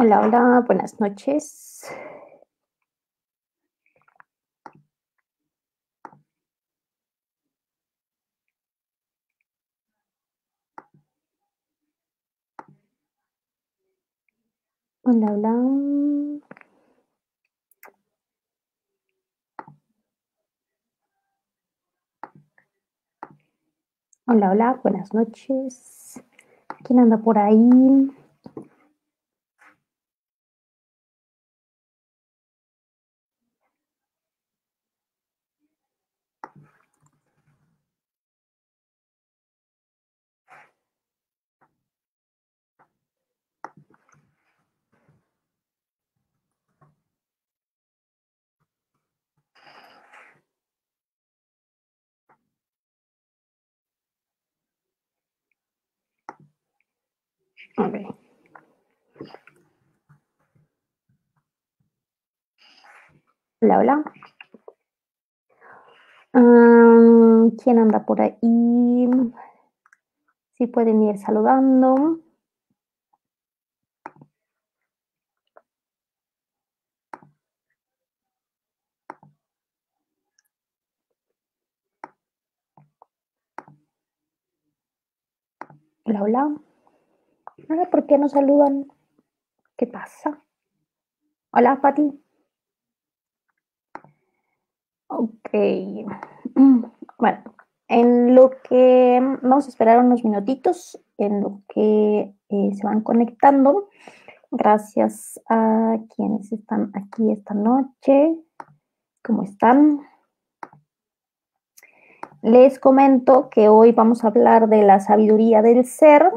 Hola, hola, buenas noches. Hola, hola. Hola, hola, buenas noches. ¿Quién anda por ahí? A ver. Hola, hola. ¿Quién anda por ahí? Si pueden ir saludando. Hola, hola. ¿Por qué no saludan? ¿Qué pasa? Hola, Pati. Ok. Bueno, en lo que vamos a esperar unos minutitos, en lo que se van conectando. Gracias a quienes están aquí esta noche. ¿Cómo están? Les comento que hoy vamos a hablar de la sabiduría del ser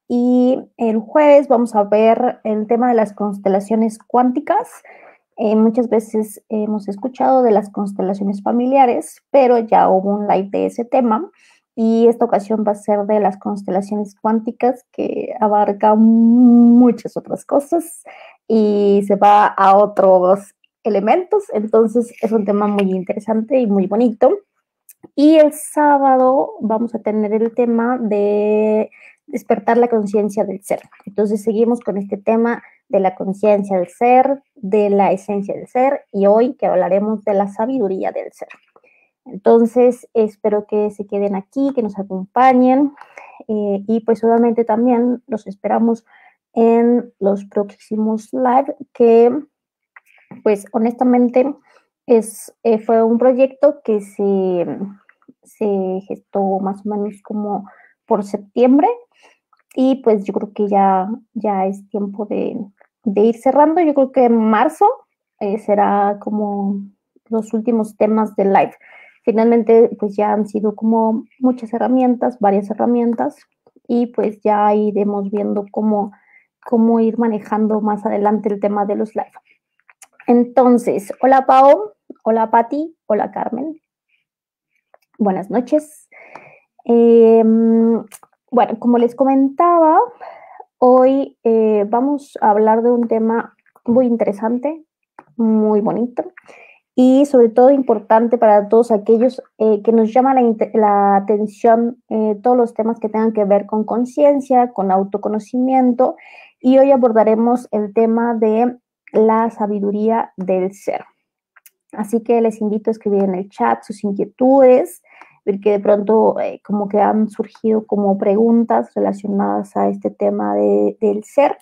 y el jueves vamos a ver el tema de las constelaciones cuánticas. Muchas veces hemos escuchado de las constelaciones familiares, pero ya hubo un live de ese tema y esta ocasión va a ser de las constelaciones cuánticas que abarca muchas otras cosas y se va a otros elementos. Entonces es un tema muy interesante y muy bonito. Y el sábado vamos a tener el tema de despertar la conciencia del ser. Entonces seguimos con este tema de la conciencia del ser, de la esencia del ser, y hoy que hablaremos de la sabiduría del ser. Entonces espero que se queden aquí, que nos acompañen, y pues obviamente también los esperamos en los próximos live que pues honestamente fue un proyecto que se gestó más o menos como por septiembre y pues yo creo que ya es tiempo de ir cerrando. Yo creo que en marzo será como los últimos temas del live. Finalmente pues ya han sido como muchas herramientas, varias herramientas y pues ya iremos viendo cómo ir manejando más adelante el tema de los live. Entonces, hola Pau, hola Patti, hola Carmen. Buenas noches. Bueno, como les comentaba, hoy vamos a hablar de un tema muy interesante, muy bonito y sobre todo importante para todos aquellos que nos llama la atención todos los temas que tengan que ver con conciencia, con autoconocimiento y hoy abordaremos el tema de la sabiduría del ser. Así que les invito a escribir en el chat sus inquietudes, ver que de pronto como que han surgido como preguntas relacionadas a este tema del ser.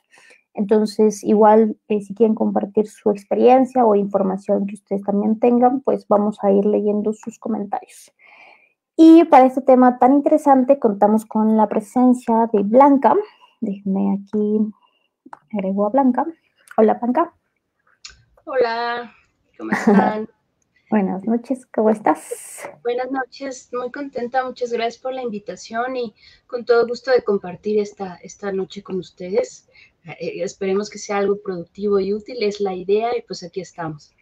Entonces, igual, si quieren compartir su experiencia o información que ustedes también tengan, pues vamos a ir leyendo sus comentarios. Y para este tema tan interesante contamos con la presencia de Blanca. Déjenme aquí, agrego a Blanca. Hola, Blanca. Hola, ¿cómo están? Buenas noches, ¿cómo estás? Buenas noches, muy contenta, muchas gracias por la invitación y con todo gusto de compartir esta noche con ustedes. Esperemos que sea algo productivo y útil, es la idea y pues aquí estamos.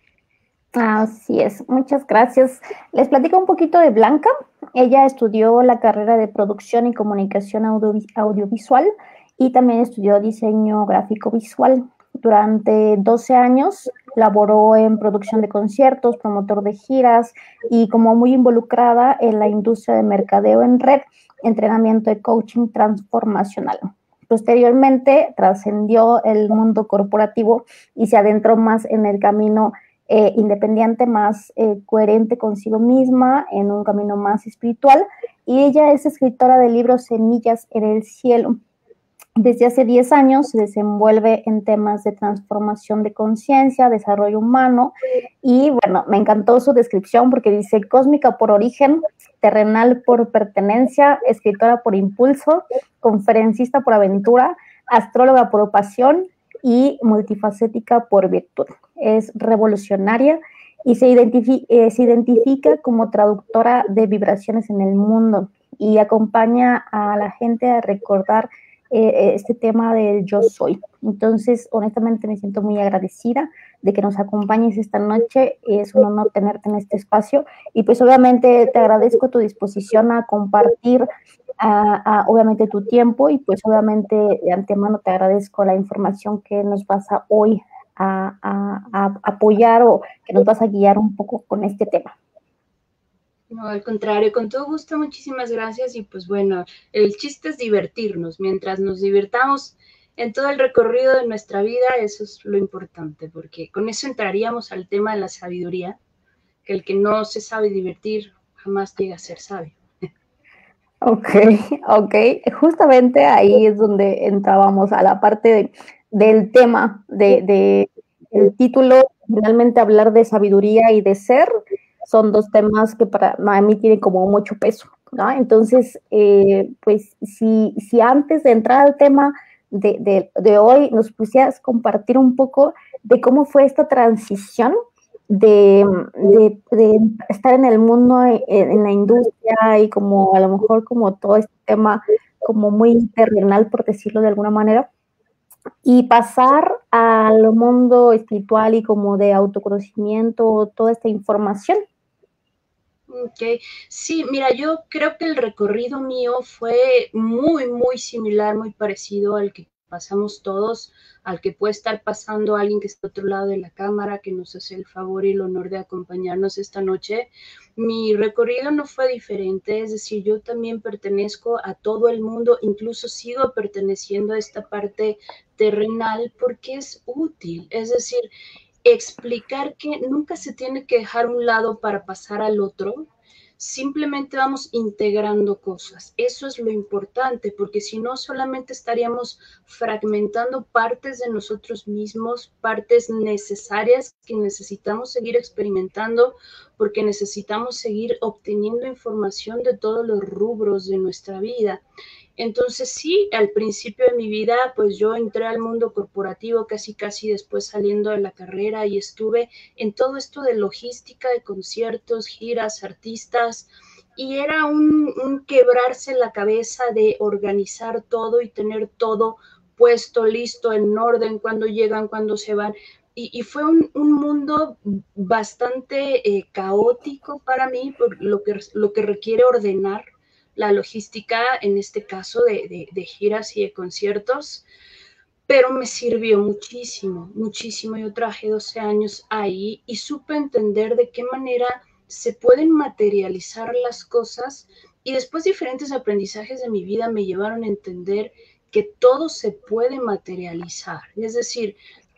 Así es, muchas gracias. Les platico un poquito de Blanca. Ella estudió la carrera de producción y comunicación audiovisual y también estudió diseño gráfico visual. Durante 12 años laboró en producción de conciertos, promotor de giras y como muy involucrada en la industria de mercadeo en red, entrenamiento de coaching transformacional. Posteriormente trascendió el mundo corporativo y se adentró más en el camino independiente, más coherente consigo misma, en un camino más espiritual. Y ella es escritora del libro Semillas en el Cielo. Desde hace 10 años se desenvuelve en temas de transformación de conciencia, desarrollo humano, y bueno, me encantó su descripción porque dice cósmica por origen, terrenal por pertenencia, escritora por impulso, conferencista por aventura, astróloga por pasión y multifacética por virtud. Es revolucionaria y se identifica como traductora de vibraciones en el mundo y acompaña a la gente a recordar este tema del yo soy. Entonces, honestamente me siento muy agradecida de que nos acompañes esta noche. Es un honor tenerte en este espacio y pues obviamente te agradezco tu disposición a compartir obviamente tu tiempo y pues obviamente de antemano te agradezco la información que nos vas a hoy a apoyar o que nos vas a guiar un poco con este tema. No, al contrario, con todo gusto, muchísimas gracias. Y pues bueno, el chiste es divertirnos. Mientras nos divirtamos en todo el recorrido de nuestra vida, eso es lo importante, porque con eso entraríamos al tema de la sabiduría, que el que no se sabe divertir jamás llega a ser sabio. Ok, ok. Justamente ahí es donde entrábamos a la parte del tema, el título, finalmente hablar de sabiduría y de ser, son dos temas que para mí tienen como mucho peso, ¿no? Entonces, pues si antes de entrar al tema de hoy nos pusieras compartir un poco de cómo fue esta transición de, de estar en el mundo, en la industria y como a lo mejor como todo este tema como muy terrenal, por decirlo de alguna manera, y pasar al mundo espiritual y como de autoconocimiento, toda esta información. Ok, sí, mira, yo creo que el recorrido mío fue muy similar, muy parecido al que pasamos todos, al que puede estar pasando alguien que está a otro lado de la cámara, que nos hace el favor y el honor de acompañarnos esta noche. Mi recorrido no fue diferente, es decir, yo también pertenezco a todo el mundo, incluso sigo perteneciendo a esta parte terrenal porque es útil, es decir, explicar que nunca se tiene que dejar un lado para pasar al otro, simplemente vamos integrando cosas. Eso es lo importante, porque si no, solamente estaríamos fragmentando partes de nosotros mismos, partes necesarias que necesitamos seguir experimentando, porque necesitamos seguir obteniendo información de todos los rubros de nuestra vida. Entonces sí, al principio de mi vida, pues yo entré al mundo corporativo casi después saliendo de la carrera y estuve en todo esto de logística, de conciertos, giras, artistas, y era un quebrarse la cabeza de organizar todo y tener todo puesto, listo, en orden, cuando llegan, cuando se van. Y fue un mundo bastante caótico para mí, por lo que requiere ordenar la logística, en este caso de giras y de conciertos, pero me sirvió muchísimo. Yo trabajé 12 años ahí y supe entender de qué manera se pueden materializar las cosas, y después diferentes aprendizajes de mi vida me llevaron a entender que todo se puede materializar. Es decir,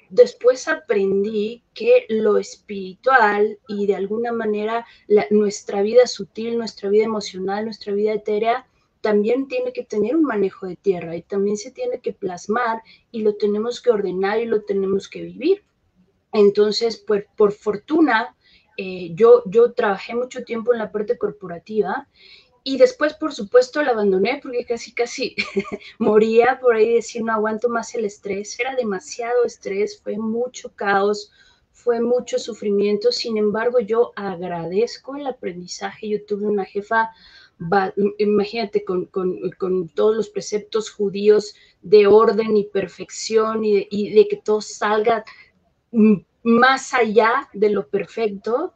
después aprendí que lo espiritual y de alguna manera nuestra vida sutil, nuestra vida emocional, nuestra vida etérea, también tiene que tener un manejo de tierra y también se tiene que plasmar y lo tenemos que ordenar y lo tenemos que vivir. Entonces, pues por fortuna, yo trabajé mucho tiempo en la parte corporativa y después, por supuesto, la abandoné porque casi moría por ahí, decir, no aguanto más el estrés. Era demasiado estrés, fue mucho caos, fue mucho sufrimiento. Sin embargo, yo agradezco el aprendizaje. Yo tuve una jefa, imagínate, con todos los preceptos judíos de orden y perfección y de que todo salga más allá de lo perfecto.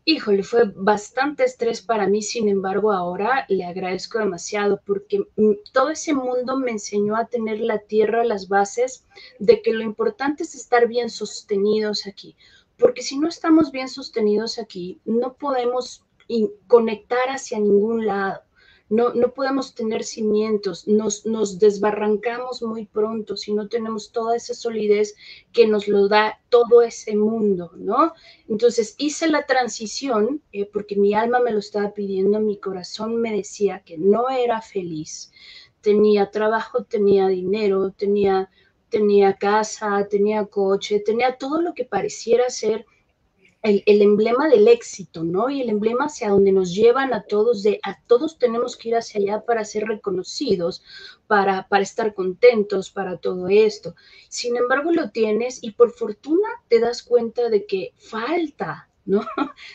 Híjole, fue bastante estrés para mí. Sin embargo, ahora le agradezco demasiado porque todo ese mundo me enseñó a tener la tierra, las bases de que lo importante es estar bien sostenidos aquí, porque si no estamos bien sostenidos aquí, no podemos conectar hacia ningún lado. no podemos tener cimientos, nos desbarrancamos muy pronto si no tenemos toda esa solidez que nos lo da todo ese mundo, ¿no? Entonces hice la transición porque mi alma me lo estaba pidiendo, mi corazón me decía que no era feliz. Tenía trabajo, tenía dinero, tenía casa, tenía coche, tenía todo lo que pareciera ser el emblema del éxito, ¿no? Y el emblema hacia donde nos llevan a todos, de a todos tenemos que ir hacia allá para ser reconocidos, para estar contentos, para todo esto. Sin embargo, lo tienes y por fortuna te das cuenta de que falta, ¿no?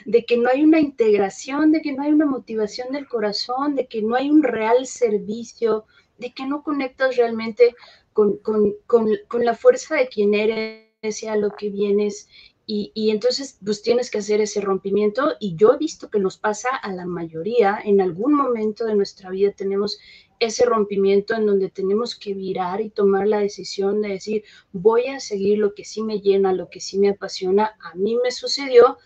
De que no hay una integración, de que no hay una motivación del corazón, de que no hay un real servicio, de que no conectas realmente con la fuerza de quien eres y a lo que vienes y entonces, pues tienes que hacer ese rompimiento y yo he visto que nos pasa a la mayoría, en algún momento de nuestra vida tenemos ese rompimiento en donde tenemos que virar y tomar la decisión de decir, voy a seguir lo que sí me llena, lo que sí me apasiona. A mí me sucedió,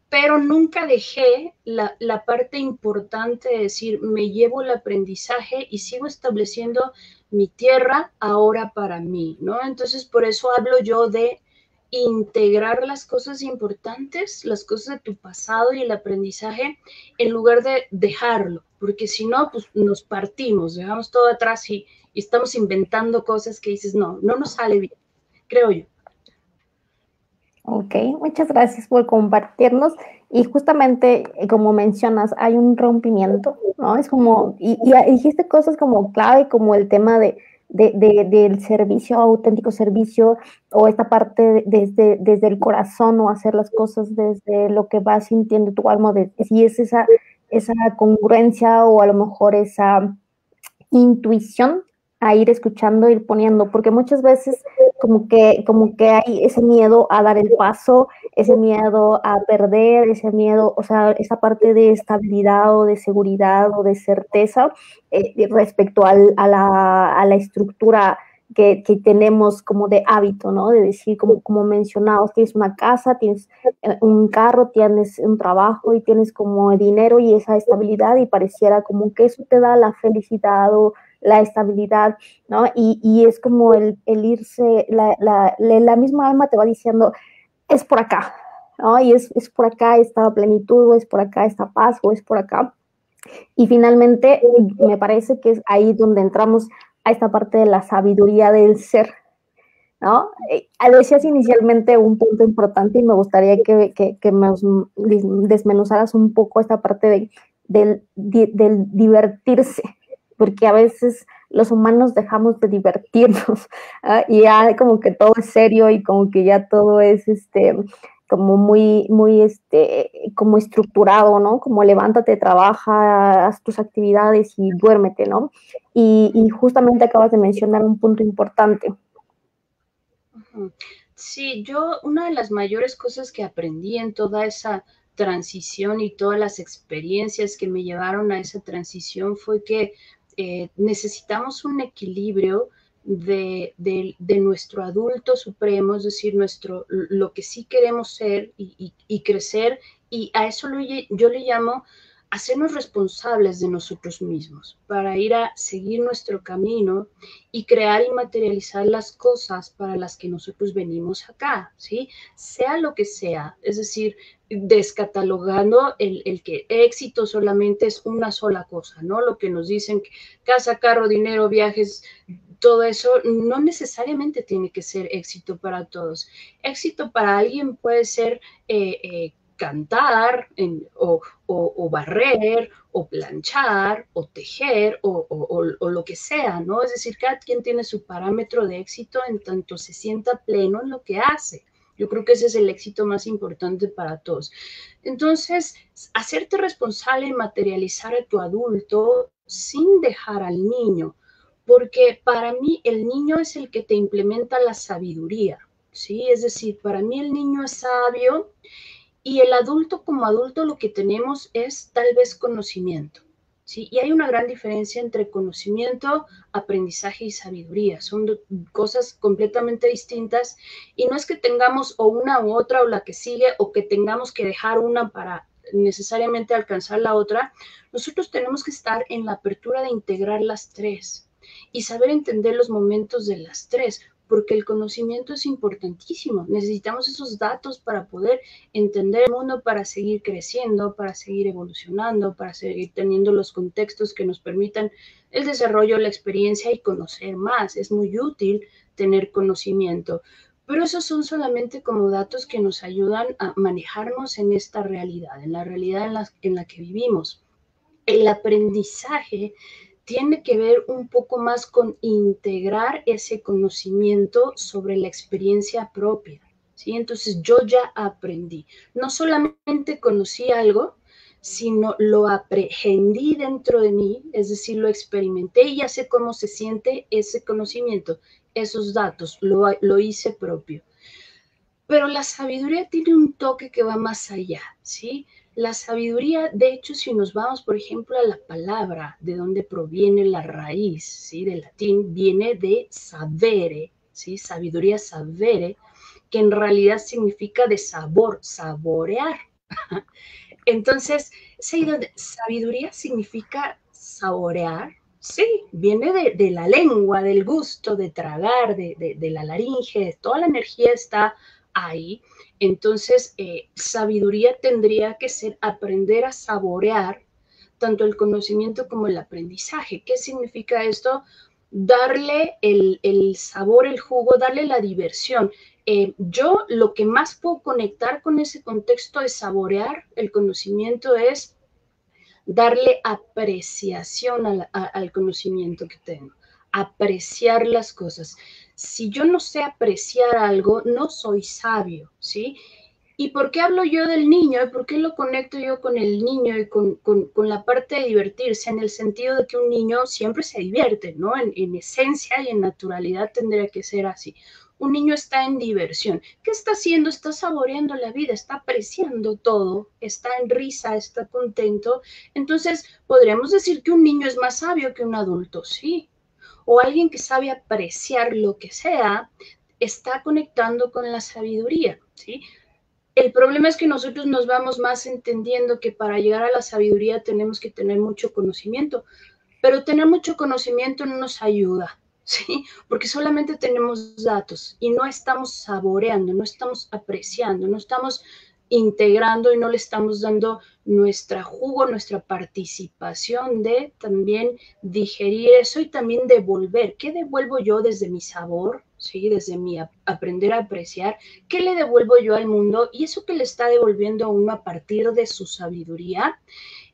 pero nunca dejé la parte importante de decir, me llevo el aprendizaje y sigo estableciendo mi tierra ahora para mí, ¿no? Entonces, por eso hablo yo de integrar las cosas importantes, las cosas de tu pasado y el aprendizaje, en lugar de dejarlo, porque si no, pues nos partimos, dejamos todo atrás y estamos inventando cosas que dices, no nos sale bien, creo yo. Ok, muchas gracias por compartirnos. Y justamente, como mencionas, hay un rompimiento, ¿no? Es como, y dijiste cosas como clave, como el tema del servicio, auténtico servicio, o esta parte desde el corazón, o hacer las cosas desde lo que vas sintiendo tu alma, de si es esa congruencia o a lo mejor esa intuición a ir escuchando, ir poniendo, porque muchas veces como que hay ese miedo a dar el paso, ese miedo a perder, ese miedo, o sea, esa parte de estabilidad o de seguridad o de certeza respecto a la estructura que tenemos como de hábito, ¿no? De decir, como mencionabas, tienes una casa, tienes un carro, tienes un trabajo y tienes como dinero y esa estabilidad y pareciera como que eso te da la felicidad o la estabilidad, ¿no? Y es como el irse, la misma alma te va diciendo, es por acá, ¿no? Y es por acá esta plenitud, o es por acá esta paz, o es por acá. Y finalmente, me parece que es ahí donde entramos a esta parte de la sabiduría del ser, ¿no? Decías inicialmente un punto importante y me gustaría que me desmenuzaras un poco esta parte del divertirse, porque a veces los humanos dejamos de divertirnos y ya como que todo es serio y como que ya todo es como muy como estructurado, ¿no? Como levántate, trabaja, haz tus actividades y duérmete, ¿no? Y justamente acabas de mencionar un punto importante. Sí, yo una de las mayores cosas que aprendí en toda esa transición y todas las experiencias que me llevaron a esa transición fue que necesitamos un equilibrio de nuestro adulto supremo, es decir, lo que sí queremos ser y crecer, y a eso yo le llamo hacernos responsables de nosotros mismos para ir a seguir nuestro camino y crear y materializar las cosas para las que nosotros venimos acá, ¿sí? Sea lo que sea, es decir, descatalogando el que éxito solamente es una sola cosa, ¿no? Lo que nos dicen, casa, carro, dinero, viajes, todo eso no necesariamente tiene que ser éxito para todos. Éxito para alguien puede ser cantar o barrer o planchar o tejer o lo que sea, ¿no? Es decir, cada quien tiene su parámetro de éxito en tanto se sienta pleno en lo que hace. Yo creo que ese es el éxito más importante para todos. Entonces, hacerte responsable y materializar a tu adulto sin dejar al niño, porque para mí el niño es el que te implementa la sabiduría, ¿sí? Es decir, para mí el niño es sabio y el adulto como adulto lo que tenemos es tal vez conocimiento, ¿sí? Y hay una gran diferencia entre conocimiento, aprendizaje y sabiduría. Son cosas completamente distintas y no es que tengamos o una u otra o la que sigue o que tengamos que dejar una para necesariamente alcanzar la otra, nosotros tenemos que estar en la apertura de integrar las tres y saber entender los momentos de las tres, porque el conocimiento es importantísimo. Necesitamos esos datos para poder entender el mundo, para seguir creciendo, para seguir evolucionando, para seguir teniendo los contextos que nos permitan el desarrollo, la experiencia y conocer más. Es muy útil tener conocimiento, pero esos son solamente como datos que nos ayudan a manejarnos en esta realidad, en la realidad en la que vivimos. El aprendizaje tiene que ver un poco más con integrar ese conocimiento sobre la experiencia propia, ¿sí? Entonces yo ya aprendí, no solamente conocí algo, sino lo aprehendí dentro de mí, es decir, lo experimenté y ya sé cómo se siente ese conocimiento, esos datos, lo hice propio. Pero la sabiduría tiene un toque que va más allá, ¿sí? La sabiduría, de hecho, si nos vamos, por ejemplo, a la palabra de donde proviene la raíz, ¿sí? Del latín, viene de savere, ¿sí? Sabiduría savere, que en realidad significa de sabor, saborear. Entonces, sabiduría significa saborear, sí, viene de la lengua, del gusto, de tragar, de la laringe, toda la energía está ahí. Entonces, sabiduría tendría que ser aprender a saborear tanto el conocimiento como el aprendizaje. ¿Qué significa esto? Darle el sabor, el jugo, darle la diversión. Yo lo que más puedo conectar con ese contexto de saborear el conocimiento es darle apreciación al conocimiento que tengo, apreciar las cosas. Si yo no sé apreciar algo, no soy sabio, ¿sí? ¿Y por qué hablo yo del niño? ¿Y por qué lo conecto yo con el niño y con la parte de divertirse? En el sentido de que un niño siempre se divierte, ¿no? En esencia y en naturalidad tendría que ser así. Un niño está en diversión. ¿Qué está haciendo? Está saboreando la vida, está apreciando todo, está en risa, está contento. Entonces, podríamos decir que un niño es más sabio que un adulto, sí. O alguien que sabe apreciar lo que sea, está conectando con la sabiduría, ¿sí? El problema es que nosotros nos vamos más entendiendo que para llegar a la sabiduría tenemos que tener mucho conocimiento, pero tener mucho conocimiento no nos ayuda, ¿sí? Porque solamente tenemos datos y no estamos saboreando, no estamos apreciando, no estamos integrando y no le estamos dando nuestra jugo, nuestra participación de también digerir eso y también devolver. ¿Qué devuelvo yo desde mi sabor? ¿Sí? Desde mi aprender a apreciar, ¿qué le devuelvo yo al mundo? Y eso que le está devolviendo a uno a partir de su sabiduría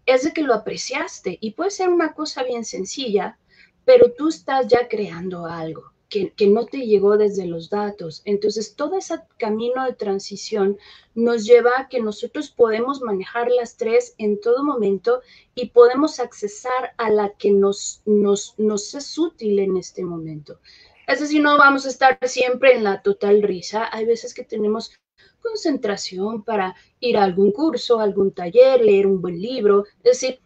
es de que lo apreciaste y puede ser una cosa bien sencilla, pero tú estás ya creando algo que no te llegó desde los datos. Entonces, todo ese camino de transición nos lleva a que nosotros podemos manejar las tres en todo momento y podemos accesar a la que nos es útil en este momento. Es decir, no vamos a estar siempre en la total risa. Hay veces que tenemos concentración para ir a algún curso, a algún taller, leer un buen libro, es decir,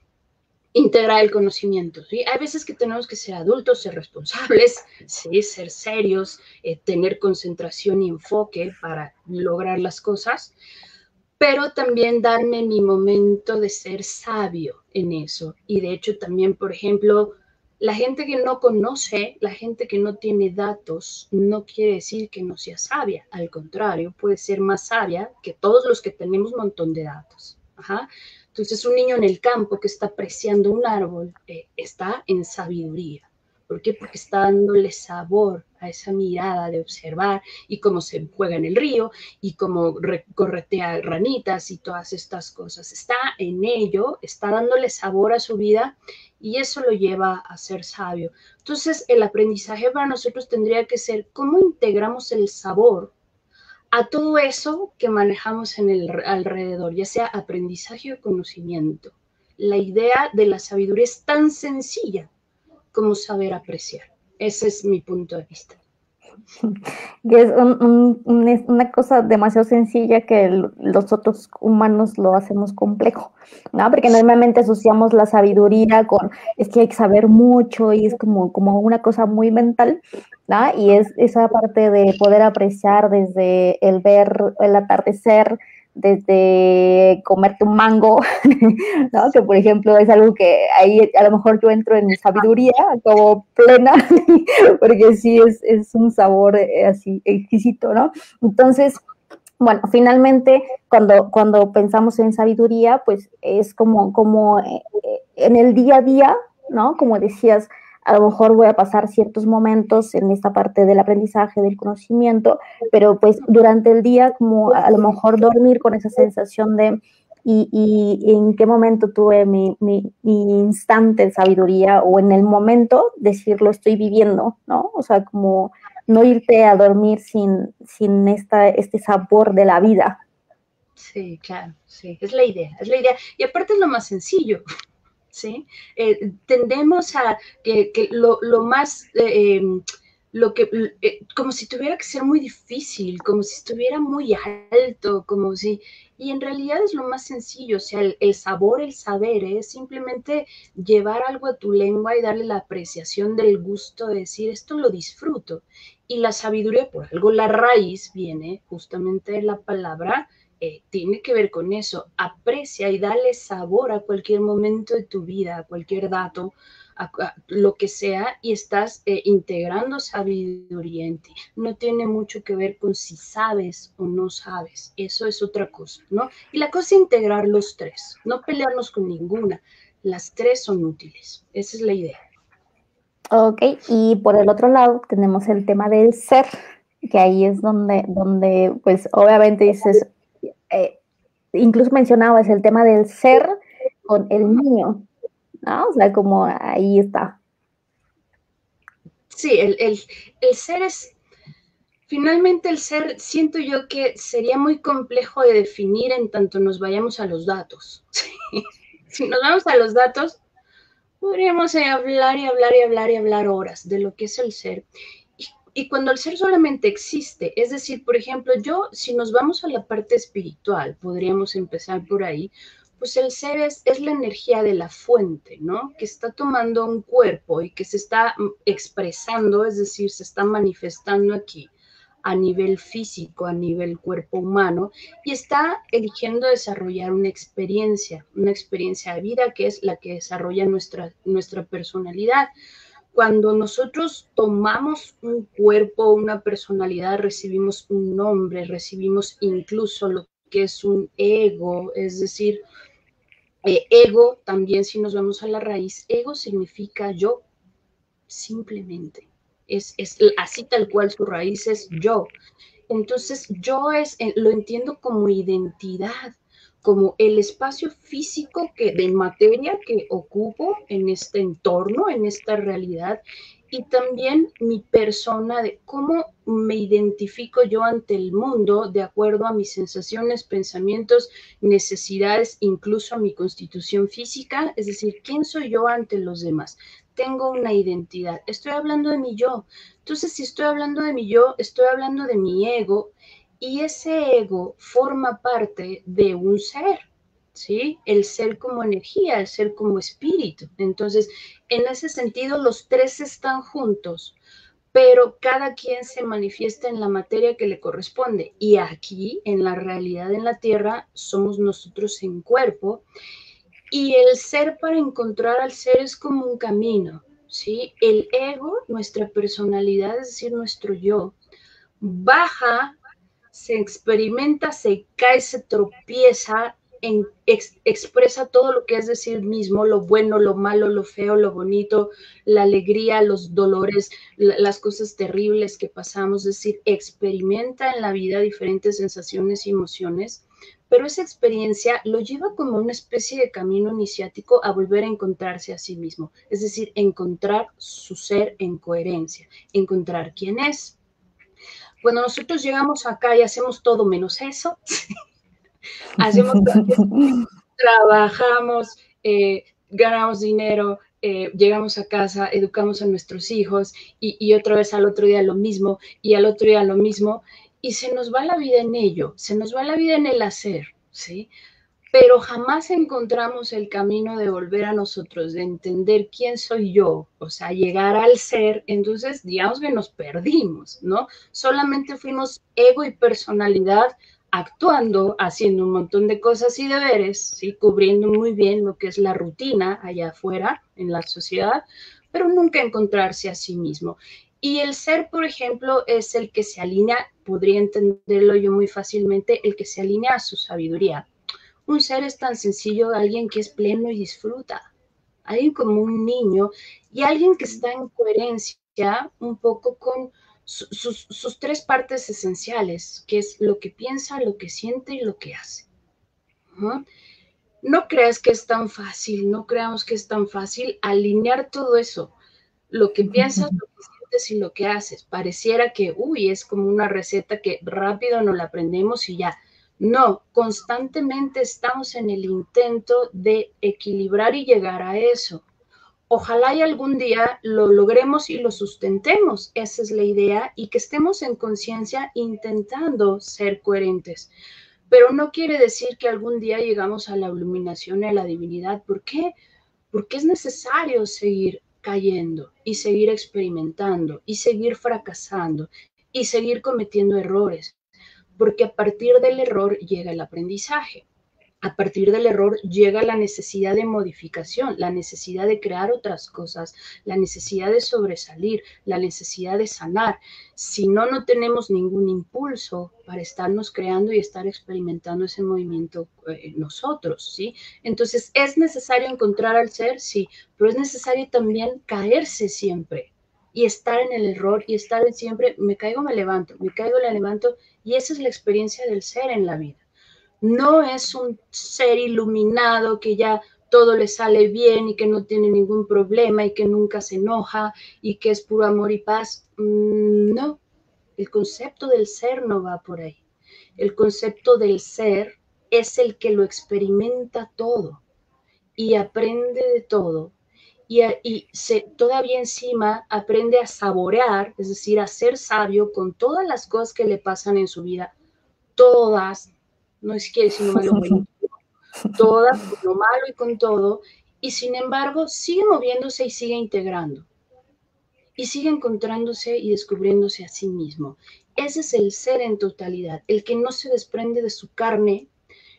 integrar el conocimiento. ¿Sí? Hay veces que tenemos que ser adultos, ser responsables, ¿sí? Ser serios, tener concentración y enfoque para lograr las cosas, pero también darme mi momento de ser sabio en eso. Y de hecho también, por ejemplo, la gente que no conoce, la gente que no tiene datos, no quiere decir que no sea sabia. Al contrario, puede ser más sabia que todos los que tenemos un montón de datos. Ajá. Entonces, un niño en el campo que está apreciando un árbol está en sabiduría. ¿Por qué? Porque está dándole sabor a esa mirada de observar y cómo se juega en el río y cómo corretea ranitas y todas estas cosas. Está en ello, está dándole sabor a su vida y eso lo lleva a ser sabio. Entonces, el aprendizaje para nosotros tendría que ser cómo integramos el sabor a todo eso que manejamos en el alrededor, ya sea aprendizaje o conocimiento. La idea de la sabiduría es tan sencilla como saber apreciar. Ese es mi punto de vista. Que es una cosa demasiado sencilla que los otros humanos lo hacemos complejo, ¿no? Porque normalmente asociamos la sabiduría con, es que hay que saber mucho y es como una cosa muy mental, ¿no? Y es esa parte de poder apreciar desde el ver el atardecer, desde comerte un mango, ¿no? Que por ejemplo es algo que ahí a lo mejor yo entro en mi sabiduría como plena, porque sí es un sabor así exquisito, ¿no? Entonces, bueno, finalmente, cuando pensamos en sabiduría, pues es como en el día a día, ¿no? Como decías, a lo mejor voy a pasar ciertos momentos en esta parte del aprendizaje, del conocimiento, pero pues durante el día, como a lo mejor dormir con esa sensación de y en qué momento tuve mi instante de sabiduría o en el momento decir lo estoy viviendo, ¿no? O sea, como no irte a dormir sin este sabor de la vida. Sí, claro, sí, es la idea, es la idea. Y aparte es lo más sencillo, ¿sí? Tendemos a que lo más, lo que, como si tuviera que ser muy difícil, como si estuviera muy alto, como si, y en realidad es lo más sencillo, o sea, el sabor, el saber, es simplemente llevar algo a tu lengua y darle la apreciación del gusto de decir, esto lo disfruto. Y la sabiduría, por algo la raíz viene justamente de la palabra tiene que ver con eso. Aprecia y dale sabor a cualquier momento de tu vida, a cualquier dato, a lo que sea, y estás integrando sabiduría en ti. No tiene mucho que ver con si sabes o no sabes. Eso es otra cosa, ¿no? Y la cosa es integrar los tres, no pelearnos con ninguna. Las tres son útiles. Esa es la idea. Ok, y por el otro lado tenemos el tema del ser, que ahí es donde pues obviamente dices, eh, incluso mencionabas el tema del ser con el niño, ¿no? O sea, como ahí está. Sí, el ser es finalmente, el ser, siento yo que sería muy complejo de definir en tanto nos vayamos a los datos. Si nos vamos a los datos, podríamos hablar y hablar y hablar y hablar horas de lo que es el ser. Y cuando el ser solamente existe, es decir, por ejemplo, yo, si nos vamos a la parte espiritual, podríamos empezar por ahí, pues el ser es la energía de la fuente, ¿no? Que está tomando un cuerpo y que se está expresando, es decir, se está manifestando aquí a nivel físico, a nivel cuerpo humano, y está eligiendo desarrollar una experiencia de vida que es la que desarrolla nuestra personalidad. Cuando nosotros tomamos un cuerpo, una personalidad, recibimos un nombre, recibimos incluso lo que es un ego, es decir, ego también si nos vamos a la raíz, ego significa yo, simplemente. Es así tal cual su raíz es yo. Entonces yo lo entiendo como identidad, como el espacio físico de materia que ocupo en este entorno, en esta realidad, y también mi persona de cómo me identifico yo ante el mundo de acuerdo a mis sensaciones, pensamientos, necesidades, incluso a mi constitución física, es decir, quién soy yo ante los demás. Tengo una identidad, estoy hablando de mi yo. Entonces, si estoy hablando de mi yo, estoy hablando de mi ego y ese ego forma parte de un ser, ¿sí? El ser como energía, el ser como espíritu. Entonces, en ese sentido, los tres están juntos, pero cada quien se manifiesta en la materia que le corresponde. Y aquí, en la realidad en la Tierra, somos nosotros en cuerpo. Y el ser para encontrar al ser es como un camino, ¿sí? El ego, nuestra personalidad, es decir, nuestro yo, baja, se experimenta, se cae, se tropieza, expresa todo lo que es de sí mismo, lo bueno, lo malo, lo feo, lo bonito, la alegría, los dolores, las cosas terribles que pasamos, es decir, experimenta en la vida diferentes sensaciones y emociones, pero esa experiencia lo lleva como una especie de camino iniciático a volver a encontrarse a sí mismo, es decir, encontrar su ser en coherencia, encontrar quién es. Cuando nosotros llegamos acá y hacemos todo menos eso, hacemos, trabajamos, ganamos dinero, llegamos a casa, educamos a nuestros hijos y otra vez al otro día lo mismo y al otro día lo mismo y se nos va la vida en ello, se nos va la vida en el hacer, ¿sí? Pero jamás encontramos el camino de volver a nosotros, de entender quién soy yo, o sea, llegar al ser, entonces digamos que nos perdimos, ¿no? Solamente fuimos ego y personalidad actuando, haciendo un montón de cosas y deberes, ¿sí? Cubriendo muy bien lo que es la rutina allá afuera en la sociedad, pero nunca encontrarse a sí mismo. Y el ser, por ejemplo, es el que se alinea, podría entenderlo yo muy fácilmente, el que se alinea a su sabiduría. Un ser es tan sencillo, alguien que es pleno y disfruta, alguien como un niño y alguien que está en coherencia un poco con sus tres partes esenciales, que es lo que piensa, lo que siente y lo que hace. ¿No? No creas que es tan fácil, no creamos que es tan fácil alinear todo eso, lo que piensas, lo que sientes y lo que haces. Pareciera que, uy, es como una receta que rápido nos la aprendemos y ya. No, constantemente estamos en el intento de equilibrar y llegar a eso. Ojalá y algún día lo logremos y lo sustentemos, esa es la idea, y que estemos en conciencia intentando ser coherentes. Pero no quiere decir que algún día llegamos a la iluminación y a la divinidad. ¿Por qué? Porque es necesario seguir cayendo y seguir experimentando y seguir fracasando y seguir cometiendo errores, porque a partir del error llega el aprendizaje. A partir del error llega la necesidad de modificación, la necesidad de crear otras cosas, la necesidad de sobresalir, la necesidad de sanar. Si no, no tenemos ningún impulso para estarnos creando y estar experimentando ese movimiento nosotros, ¿sí? Entonces, ¿es necesario encontrar al ser? Sí, pero es necesario también caerse siempre y estar en el error y estar en siempre, me caigo, me levanto, me caigo, me levanto, y esa es la experiencia del ser en la vida. No es un ser iluminado que ya todo le sale bien y que no tiene ningún problema y que nunca se enoja y que es puro amor y paz. No, el concepto del ser no va por ahí. El concepto del ser es el que lo experimenta todo y aprende de todo todavía encima aprende a saborear, es decir, a ser sabio con todas las cosas que le pasan en su vida, todas, no es que decir malo o bueno, todas, con lo malo y con todo, y sin embargo sigue moviéndose y sigue integrando, y sigue encontrándose y descubriéndose a sí mismo. Ese es el ser en totalidad, el que no se desprende de su carne,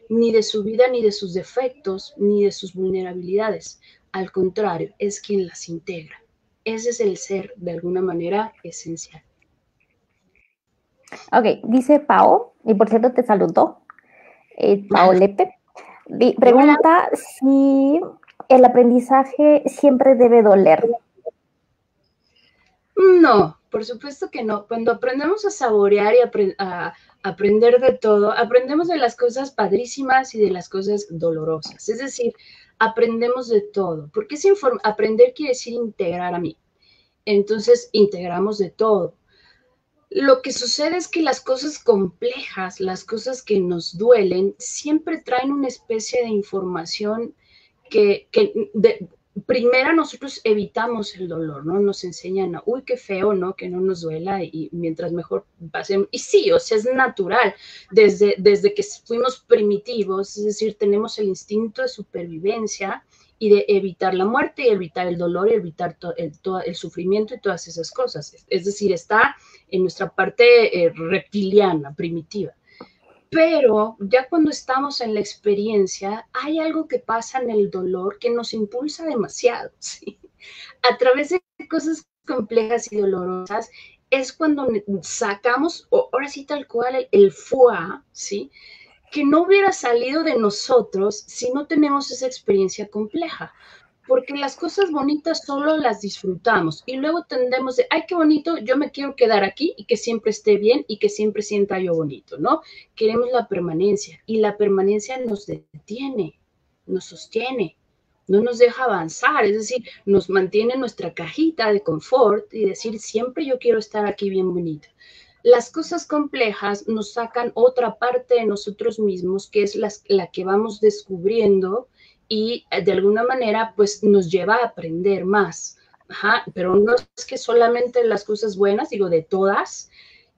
ni de su vida, ni de sus defectos, ni de sus vulnerabilidades. Al contrario, es quien las integra. Ese es el ser, de alguna manera, esencial. Ok, dice Pao, y por cierto te saludó, Pao Lepe. Pregunta si el aprendizaje siempre debe doler. No, por supuesto que no. Cuando aprendemos a saborear y a aprender de todo, aprendemos de las cosas padrísimas y de las cosas dolorosas. Es decir, aprendemos de todo. Porque aprender quiere decir integrar a mí. Entonces, integramos de todo. Lo que sucede es que las cosas complejas, las cosas que nos duelen, siempre traen una especie de información primero nosotros evitamos el dolor, ¿no? Nos enseñan, uy, qué feo, ¿no? Que no nos duela y mientras mejor pasemos. Y sí, o sea, es natural. Desde que fuimos primitivos, es decir, tenemos el instinto de supervivencia y de evitar la muerte y evitar el dolor y evitar todo el sufrimiento y todas esas cosas. Es decir, está en nuestra parte reptiliana, primitiva. Pero ya cuando estamos en la experiencia, hay algo que pasa en el dolor que nos impulsa demasiado, ¿sí? A través de cosas complejas y dolorosas es cuando sacamos, ahora sí tal cual, el fuá, ¿sí? Que no hubiera salido de nosotros si no tenemos esa experiencia compleja, porque las cosas bonitas solo las disfrutamos y luego tendemos de, ay, qué bonito, yo me quiero quedar aquí y que siempre esté bien y que siempre sienta yo bonito, ¿no? Queremos la permanencia y la permanencia nos detiene, nos sostiene, no nos deja avanzar, es decir, nos mantiene en nuestra cajita de confort y decir, siempre yo quiero estar aquí bien bonito. Las cosas complejas nos sacan otra parte de nosotros mismos, que es la que vamos descubriendo y de alguna manera pues nos lleva a aprender más. Ajá, pero no es que solamente las cosas buenas, digo, de todas,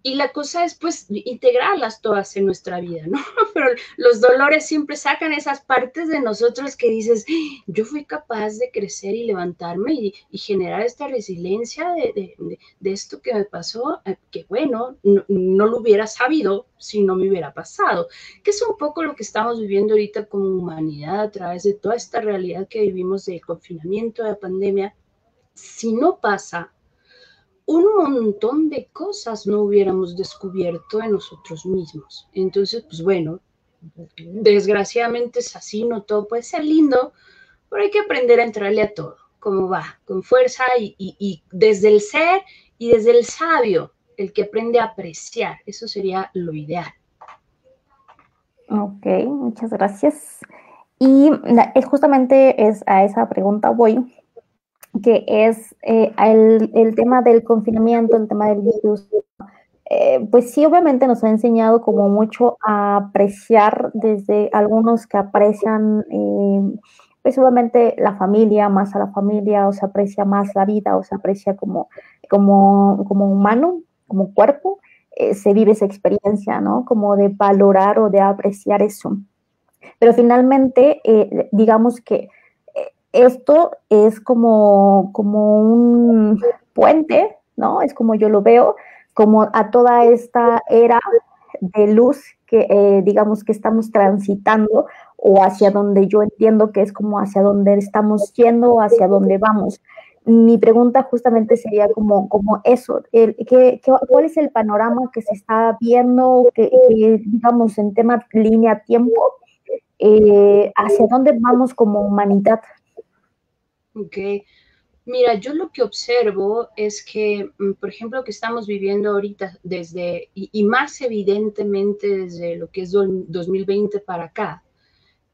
Y la cosa es, pues, integrarlas todas en nuestra vida, ¿no? Pero los dolores siempre sacan esas partes de nosotros que dices, yo fui capaz de crecer y levantarme y generar esta resiliencia de esto que me pasó, que bueno, no lo hubiera sabido si no me hubiera pasado, que es un poco lo que estamos viviendo ahorita como humanidad a través de toda esta realidad que vivimos del confinamiento, de la pandemia. Si no pasa, un montón de cosas no hubiéramos descubierto de nosotros mismos. Entonces, pues bueno, desgraciadamente es así, no todo puede ser lindo, pero hay que aprender a entrarle a todo, como va, con fuerza y desde el ser y desde el sabio, el que aprende a apreciar, eso sería lo ideal. Ok, muchas gracias. Y justamente es a esa pregunta voy, que es el tema del confinamiento, el tema del virus. Pues sí, obviamente nos ha enseñado como mucho a apreciar desde algunos que aprecian, pues obviamente la familia, más a la familia, o se aprecia más la vida, o se aprecia como humano, como cuerpo, se vive esa experiencia, ¿no? Como de valorar o de apreciar eso. Pero finalmente, digamos que esto es como un puente, ¿no? Es como yo lo veo, como a toda esta era de luz que digamos que estamos transitando o hacia donde yo entiendo que es como hacia donde estamos yendo o hacia donde vamos. Mi pregunta justamente sería como eso, ¿cuál es el panorama que se está viendo, que digamos en tema línea-tiempo, hacia dónde vamos como humanidad? Ok, mira, yo lo que observo es que, por ejemplo, que estamos viviendo ahorita desde, y más evidentemente desde lo que es 2020 para acá,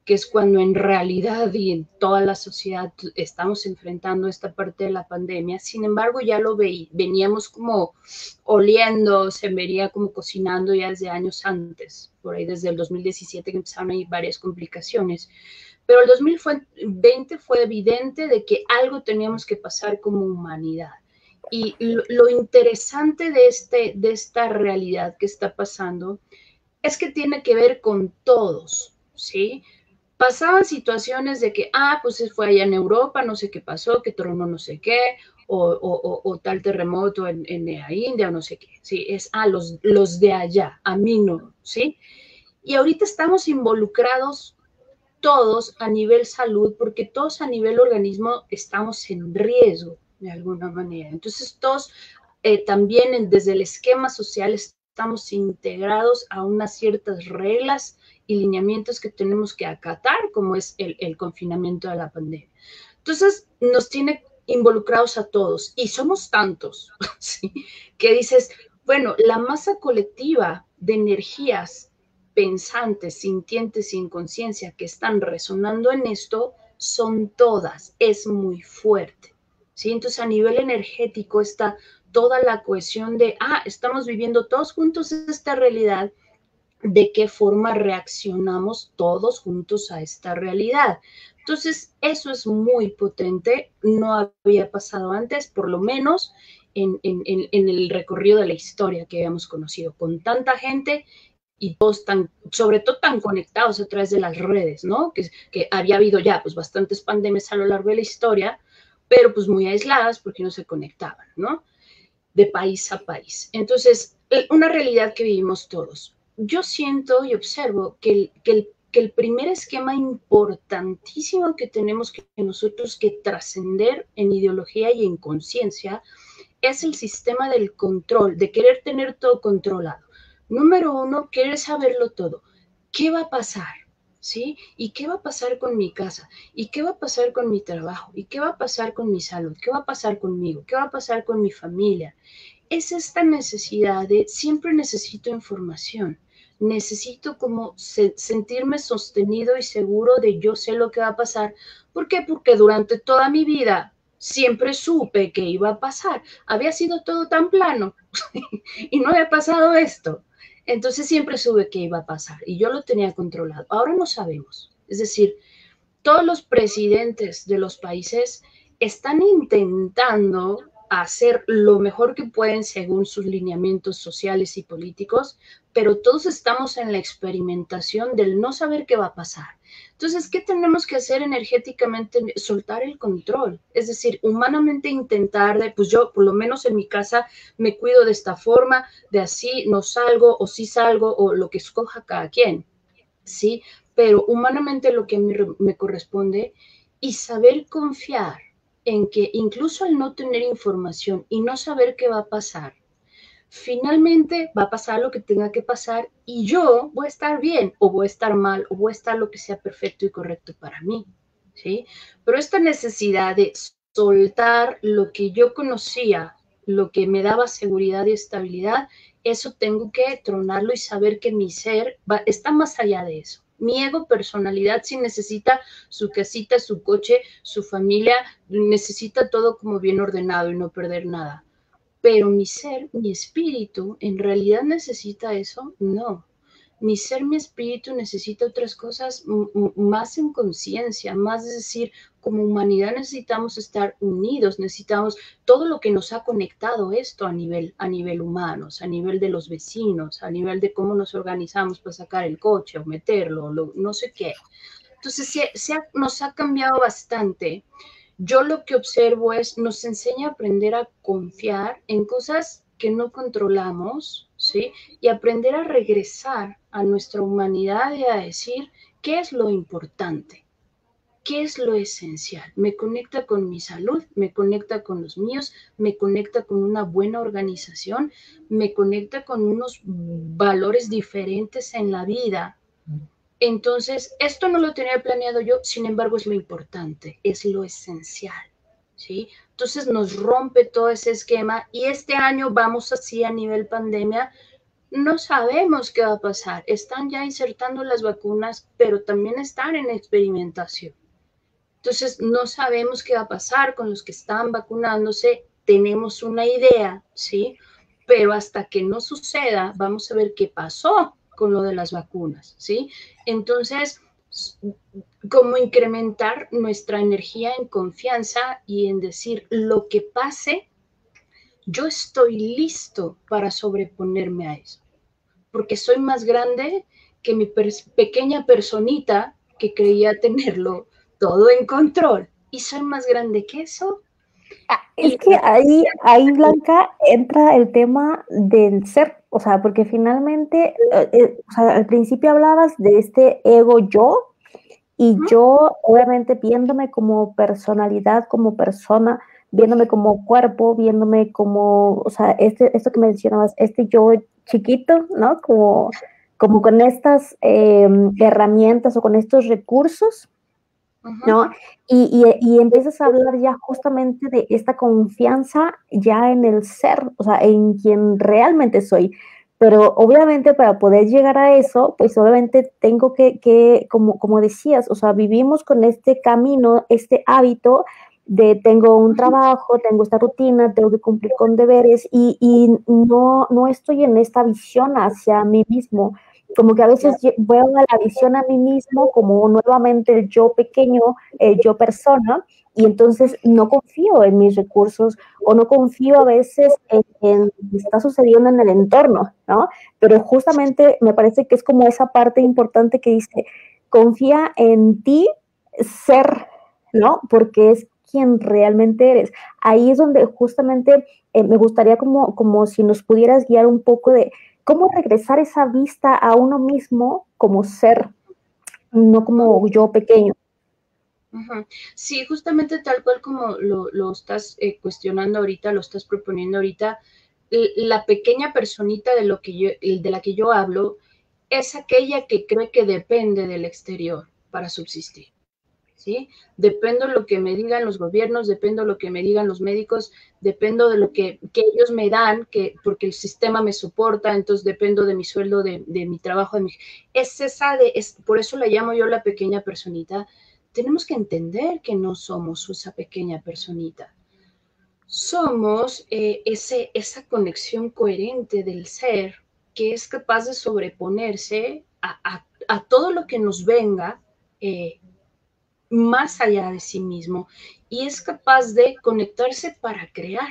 que es cuando en realidad y en toda la sociedad estamos enfrentando esta parte de la pandemia. Sin embargo, ya lo veníamos como oliendo, se vería como cocinando ya desde años antes, por ahí desde el 2017 que empezaron a ir varias complicaciones. Pero el 2020 fue evidente de que algo teníamos que pasar como humanidad. Y lo interesante de esta realidad que está pasando es que tiene que ver con todos, ¿sí? Pasaban situaciones de que, pues se fue allá en Europa, no sé qué pasó, que tronó no sé qué, o tal terremoto en la India, o no sé qué, ¿sí? Es, los de allá, a mí no, ¿sí? Y ahorita estamos involucrados todos a nivel salud, porque todos a nivel organismo estamos en riesgo de alguna manera. Entonces, todos también desde el esquema social estamos integrados a unas ciertas reglas y lineamientos que tenemos que acatar, como es el confinamiento de la pandemia. Entonces, nos tiene involucrados a todos y somos tantos, ¿sí? Que dices, bueno, la masa colectiva de energías pensantes, sintientes y en conciencia que están resonando en esto son todas, es muy fuerte. ¿Sí? Entonces a nivel energético está toda la cohesión de, estamos viviendo todos juntos esta realidad, de qué forma reaccionamos todos juntos a esta realidad. Entonces, eso es muy potente, no había pasado antes, por lo menos en el recorrido de la historia que habíamos conocido, con tanta gente y todos tan, sobre todo tan conectados a través de las redes, ¿no? Que había habido ya pues bastantes pandemias a lo largo de la historia, pero pues muy aisladas porque no se conectaban, ¿no? De país a país. Entonces, una realidad que vivimos todos. Yo siento y observo que el primer esquema importantísimo que tenemos que nosotros que trascender en ideología y en conciencia es el sistema del control, de querer tener todo controlado. Número uno, querer saberlo todo. ¿Qué va a pasar? ¿Sí? ¿Y qué va a pasar con mi casa? ¿Y qué va a pasar con mi trabajo? ¿Y qué va a pasar con mi salud? ¿Qué va a pasar conmigo? ¿Qué va a pasar con mi familia? Es esta necesidad de siempre necesito información, necesito como sentirme sostenido y seguro de yo sé lo que va a pasar. ¿Por qué? Porque durante toda mi vida siempre supe que iba a pasar. Había sido todo tan plano y no había pasado esto. Entonces siempre supe que iba a pasar y yo lo tenía controlado. Ahora no sabemos. Es decir, todos los presidentes de los países están intentando a hacer lo mejor que pueden según sus lineamientos sociales y políticos, pero todos estamos en la experimentación del no saber qué va a pasar. Entonces, ¿qué tenemos que hacer energéticamente? Soltar el control, es decir, humanamente intentar de, pues yo, por lo menos en mi casa, me cuido de esta forma, de así no salgo, o sí salgo, o lo que escoja cada quien, ¿sí? Pero humanamente lo que me corresponde y saber confiar en que incluso al no tener información y no saber qué va a pasar, finalmente va a pasar lo que tenga que pasar y yo voy a estar bien o voy a estar mal o voy a estar lo que sea perfecto y correcto para mí, ¿sí? Pero esta necesidad de soltar lo que yo conocía, lo que me daba seguridad y estabilidad, eso tengo que tronarlo y saber que mi ser está más allá de eso. Mi ego, personalidad, sí necesita su casita, su coche, su familia, necesita todo como bien ordenado y no perder nada. Pero mi ser, mi espíritu, ¿en realidad necesita eso? No. Mi ser, mi espíritu necesita otras cosas más en conciencia, más es decir, como humanidad necesitamos estar unidos, necesitamos todo lo que nos ha conectado esto a nivel humanos, a nivel de los vecinos, a nivel de cómo nos organizamos para sacar el coche o meterlo, no sé qué. Entonces, nos ha cambiado bastante. Yo lo que observo es, nos enseña a aprender a confiar en cosas que no controlamos, ¿sí? Y aprender a regresar a nuestra humanidad y a decir, ¿qué es lo importante? ¿Qué es lo esencial? Me conecta con mi salud, me conecta con los míos, me conecta con una buena organización, me conecta con unos valores diferentes en la vida. Entonces, esto no lo tenía planeado yo, sin embargo, es lo importante, es lo esencial, ¿sí? Entonces nos rompe todo ese esquema y este año vamos así a nivel pandemia, no sabemos qué va a pasar. Están ya insertando las vacunas, pero también están en experimentación. Entonces, no sabemos qué va a pasar con los que están vacunándose. Tenemos una idea, ¿sí? Pero hasta que no suceda, vamos a ver qué pasó con lo de las vacunas, ¿sí? Entonces, como incrementar nuestra energía en confianza y en decir lo que pase, yo estoy listo para sobreponerme a eso, porque soy más grande que mi pequeña personita que creía tenerlo todo en control. Y soy más grande que eso. Es Y que ahí, Blanca, entra el tema del ser, o sea, porque finalmente, o sea, al principio hablabas de este ego yo, y yo, obviamente, viéndome como personalidad, como persona, viéndome como cuerpo, viéndome como, o sea, esto que mencionabas, este yo chiquito, ¿no? Como con estas herramientas o con estos recursos, ¿no? Y empiezas a hablar ya justamente de esta confianza ya en el ser, o sea, en quien realmente soy. Pero obviamente para poder llegar a eso, pues obviamente tengo que como decías, o sea, vivimos con este camino, este hábito de tengo un trabajo, tengo esta rutina, tengo que cumplir con deberes y no estoy en esta visión hacia mí mismo, como que a veces veo a la visión a mí mismo como nuevamente el yo pequeño, el yo persona, y entonces no confío en mis recursos o no confío a veces en lo que está sucediendo en el entorno, ¿no? Pero justamente me parece que es como esa parte importante que dice, confía en ti ser, ¿no? Porque es quien realmente eres. Ahí es donde justamente me gustaría como si nos pudieras guiar un poco de cómo regresar esa vista a uno mismo como ser, no como yo pequeño. Sí, justamente tal cual como lo estás cuestionando ahorita, lo estás proponiendo ahorita, la pequeña personita de la que yo hablo es aquella que cree que depende del exterior para subsistir. ¿Sí? Dependo de lo que me digan los gobiernos, dependo de lo que me digan los médicos, dependo de lo que ellos me dan, porque el sistema me soporta, entonces dependo de mi sueldo, de mi trabajo. Por eso la llamo yo la pequeña personita. Tenemos que entender que no somos esa pequeña personita. Somos esa conexión coherente del ser que es capaz de sobreponerse a todo lo que nos venga más allá de sí mismo y es capaz de conectarse para crear.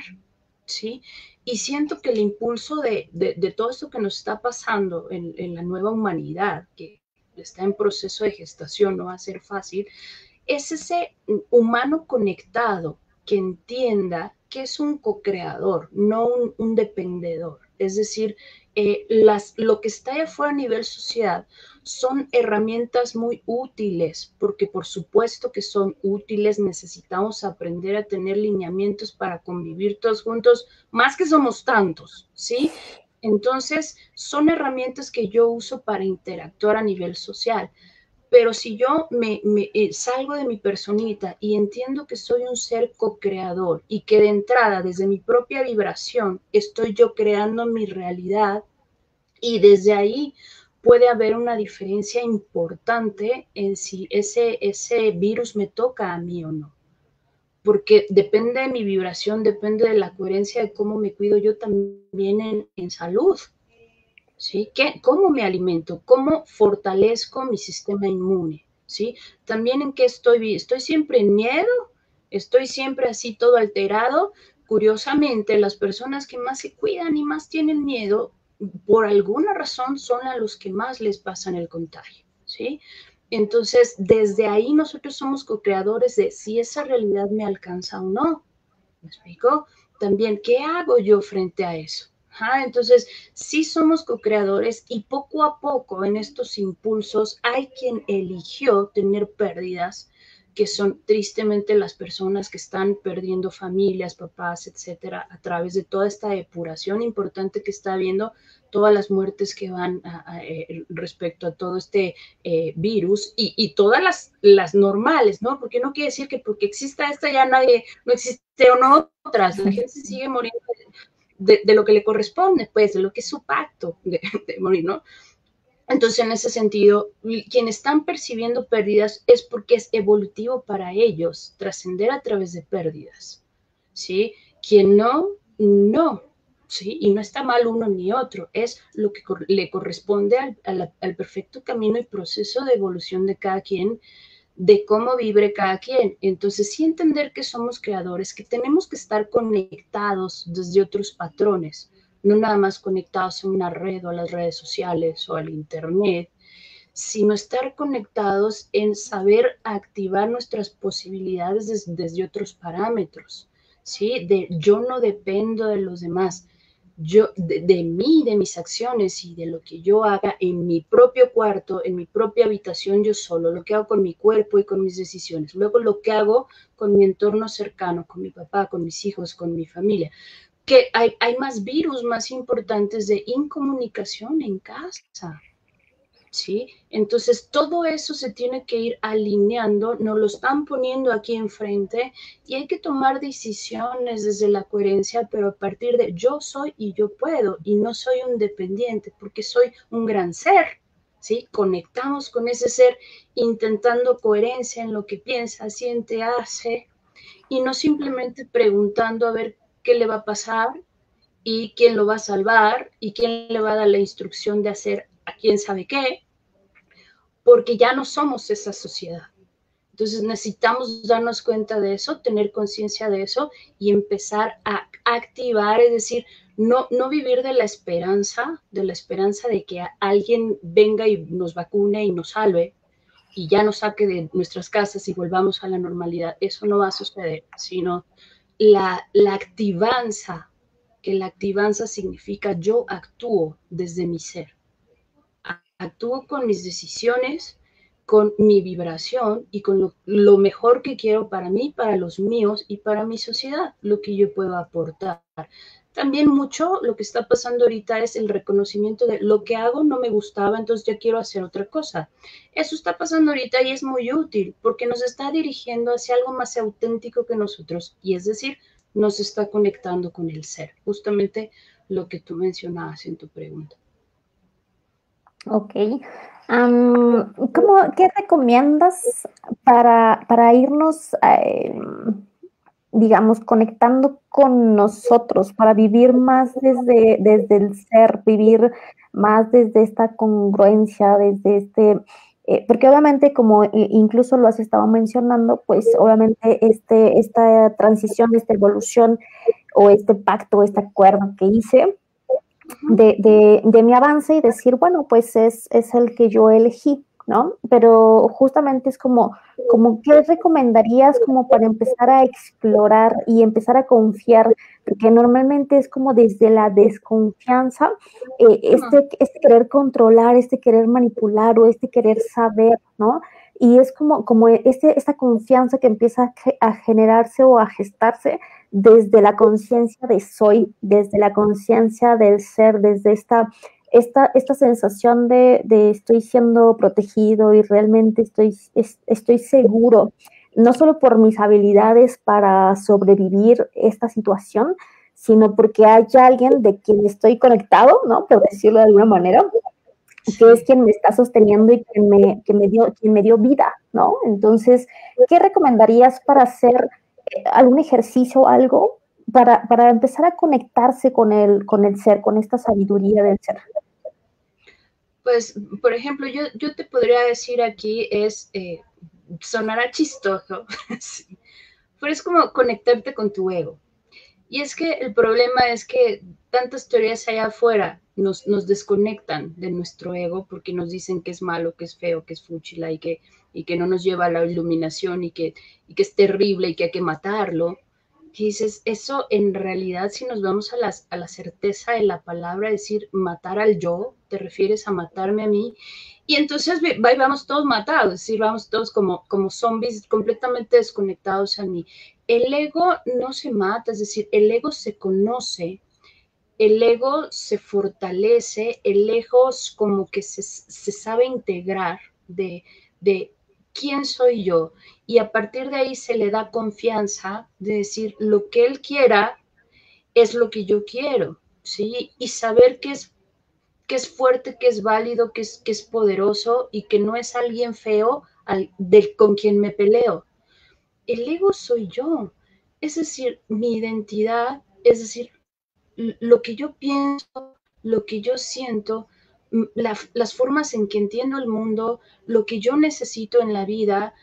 ¿sí? Y siento que el impulso de todo esto que nos está pasando en la nueva humanidad, que está en proceso de gestación, no va a ser fácil, es ese humano conectado que entienda que es un co-creador, no un dependedor. Es decir, lo que está allá afuera a nivel sociedad son herramientas muy útiles, porque por supuesto que son útiles, necesitamos aprender a tener lineamientos para convivir todos juntos, más que somos tantos, ¿sí? Entonces, son herramientas que yo uso para interactuar a nivel social, pero si yo salgo de mi personita y entiendo que soy un ser co-creador y que de entrada, desde mi propia vibración, estoy yo creando mi realidad, y desde ahí puede haber una diferencia importante en si ese virus me toca a mí o no. Porque depende de mi vibración, depende de la coherencia de cómo me cuido yo también en salud. ¿Sí? ¿Cómo me alimento? ¿Cómo fortalezco mi sistema inmune? ¿Sí? También en qué estoy siempre en miedo, estoy siempre así todo alterado. Curiosamente, las personas que más se cuidan y más tienen miedo, por alguna razón, son a los que más les pasan el contagio, ¿sí? Entonces, desde ahí nosotros somos co-creadores de si esa realidad me alcanza o no. ¿Me explico? También, ¿qué hago yo frente a eso? Entonces, sí somos co-creadores y poco a poco en estos impulsos hay quien eligió tener pérdidas, que son tristemente las personas que están perdiendo familias, papás, etcétera, a través de toda esta depuración importante que está habiendo, todas las muertes que van respecto a todo este virus y todas las normales, ¿no? Porque no quiere decir que porque exista esta ya no existe o no otras, la gente sigue muriendo de lo que le corresponde, pues, de lo que es su pacto de morir, ¿no? Entonces, en ese sentido, quienes están percibiendo pérdidas es porque es evolutivo para ellos trascender a través de pérdidas, ¿sí? Quien no, no, ¿sí? Y no está mal uno ni otro, es lo que le corresponde al perfecto camino y proceso de evolución de cada quien, de cómo vibre cada quien. Entonces, sí entender que somos creadores, que tenemos que estar conectados desde otros patrones, no nada más conectados a una red o a las redes sociales o al internet, sino estar conectados en saber activar nuestras posibilidades desde otros parámetros, ¿sí? Yo no dependo de los demás, yo, de mí, de mis acciones y de lo que yo haga en mi propio cuarto, en mi propia habitación, yo solo, lo que hago con mi cuerpo y con mis decisiones, luego lo que hago con mi entorno cercano, con mi papá, con mis hijos, con mi familia, que hay más virus más importantes de incomunicación en casa. ¿Sí? Entonces todo eso se tiene que ir alineando, nos lo están poniendo aquí enfrente y hay que tomar decisiones desde la coherencia, pero a partir de yo soy y yo puedo y no soy un dependiente porque soy un gran ser, ¿sí? Conectamos con ese ser intentando coherencia en lo que piensa, siente, hace y no simplemente preguntando a ver qué le va a pasar y quién lo va a salvar y quién le va a dar la instrucción de hacer a quién sabe qué, porque ya no somos esa sociedad. Entonces necesitamos darnos cuenta de eso, tener conciencia de eso y empezar a activar, es decir, no vivir de la esperanza de que alguien venga y nos vacune y nos salve y ya nos saque de nuestras casas y volvamos a la normalidad. Eso no va a suceder, sino la activanza, que la activanza significa yo actúo desde mi ser, actúo con mis decisiones, con mi vibración y con lo mejor que quiero para mí, para los míos y para mi sociedad, lo que yo puedo aportar. También mucho lo que está pasando ahorita es el reconocimiento de lo que hago no me gustaba, entonces ya quiero hacer otra cosa. Eso está pasando ahorita y es muy útil porque nos está dirigiendo hacia algo más auténtico que nosotros y es decir, nos está conectando con el ser, justamente lo que tú mencionabas en tu pregunta. Ok. ¿Qué recomiendas para irnos, digamos, conectando con nosotros, para vivir más desde el ser, vivir más desde esta congruencia, desde este Porque obviamente, como incluso lo has estado mencionando, pues obviamente esta transición, esta evolución o este pacto, este acuerdo que hice de mi avance y decir, bueno, pues es el que yo elegí, ¿no? Pero justamente es como ¿qué recomendarías como para empezar a explorar y empezar a confiar? Porque normalmente es como desde la desconfianza, este querer controlar, este querer manipular o este querer saber, ¿no? Y es como esta confianza que empieza a generarse o a gestarse desde la conciencia de soy, desde la conciencia del ser, desde esta sensación de estoy siendo protegido y realmente estoy seguro, no solo por mis habilidades para sobrevivir esta situación, sino porque hay alguien de quien estoy conectado, ¿no? Por decirlo de alguna manera, que es quien me está sosteniendo y quien me dio vida, ¿no? Entonces, ¿qué recomendarías para hacer algún ejercicio o algo para empezar a conectarse con el ser, con esta sabiduría del ser? Pues, por ejemplo, yo te podría decir aquí sonará chistoso, sí, pero es como conectarte con tu ego. Y es que el problema es que tantas teorías allá afuera nos desconectan de nuestro ego porque nos dicen que es malo, que es feo, que es fúchila y que no nos lleva a la iluminación y que es terrible y que hay que matarlo. Y dices, eso en realidad, si nos vamos a la certeza de la palabra, decir matar al yo, te refieres a matarme a mí, y entonces vamos todos matados, es decir, vamos todos como zombies completamente desconectados a mí. El ego no se mata, es decir, el ego se conoce, el ego se fortalece, el ego como que se sabe integrar de quién soy yo y a partir de ahí se le da confianza de decir lo que él quiera es lo que yo quiero, ¿sí? Y saber que es fuerte, que es válido, que es poderoso y que no es alguien feo con quien me peleo. El ego soy yo, es decir, mi identidad, es decir, lo que yo pienso, lo que yo siento, las formas en que entiendo el mundo, lo que yo necesito en la vida,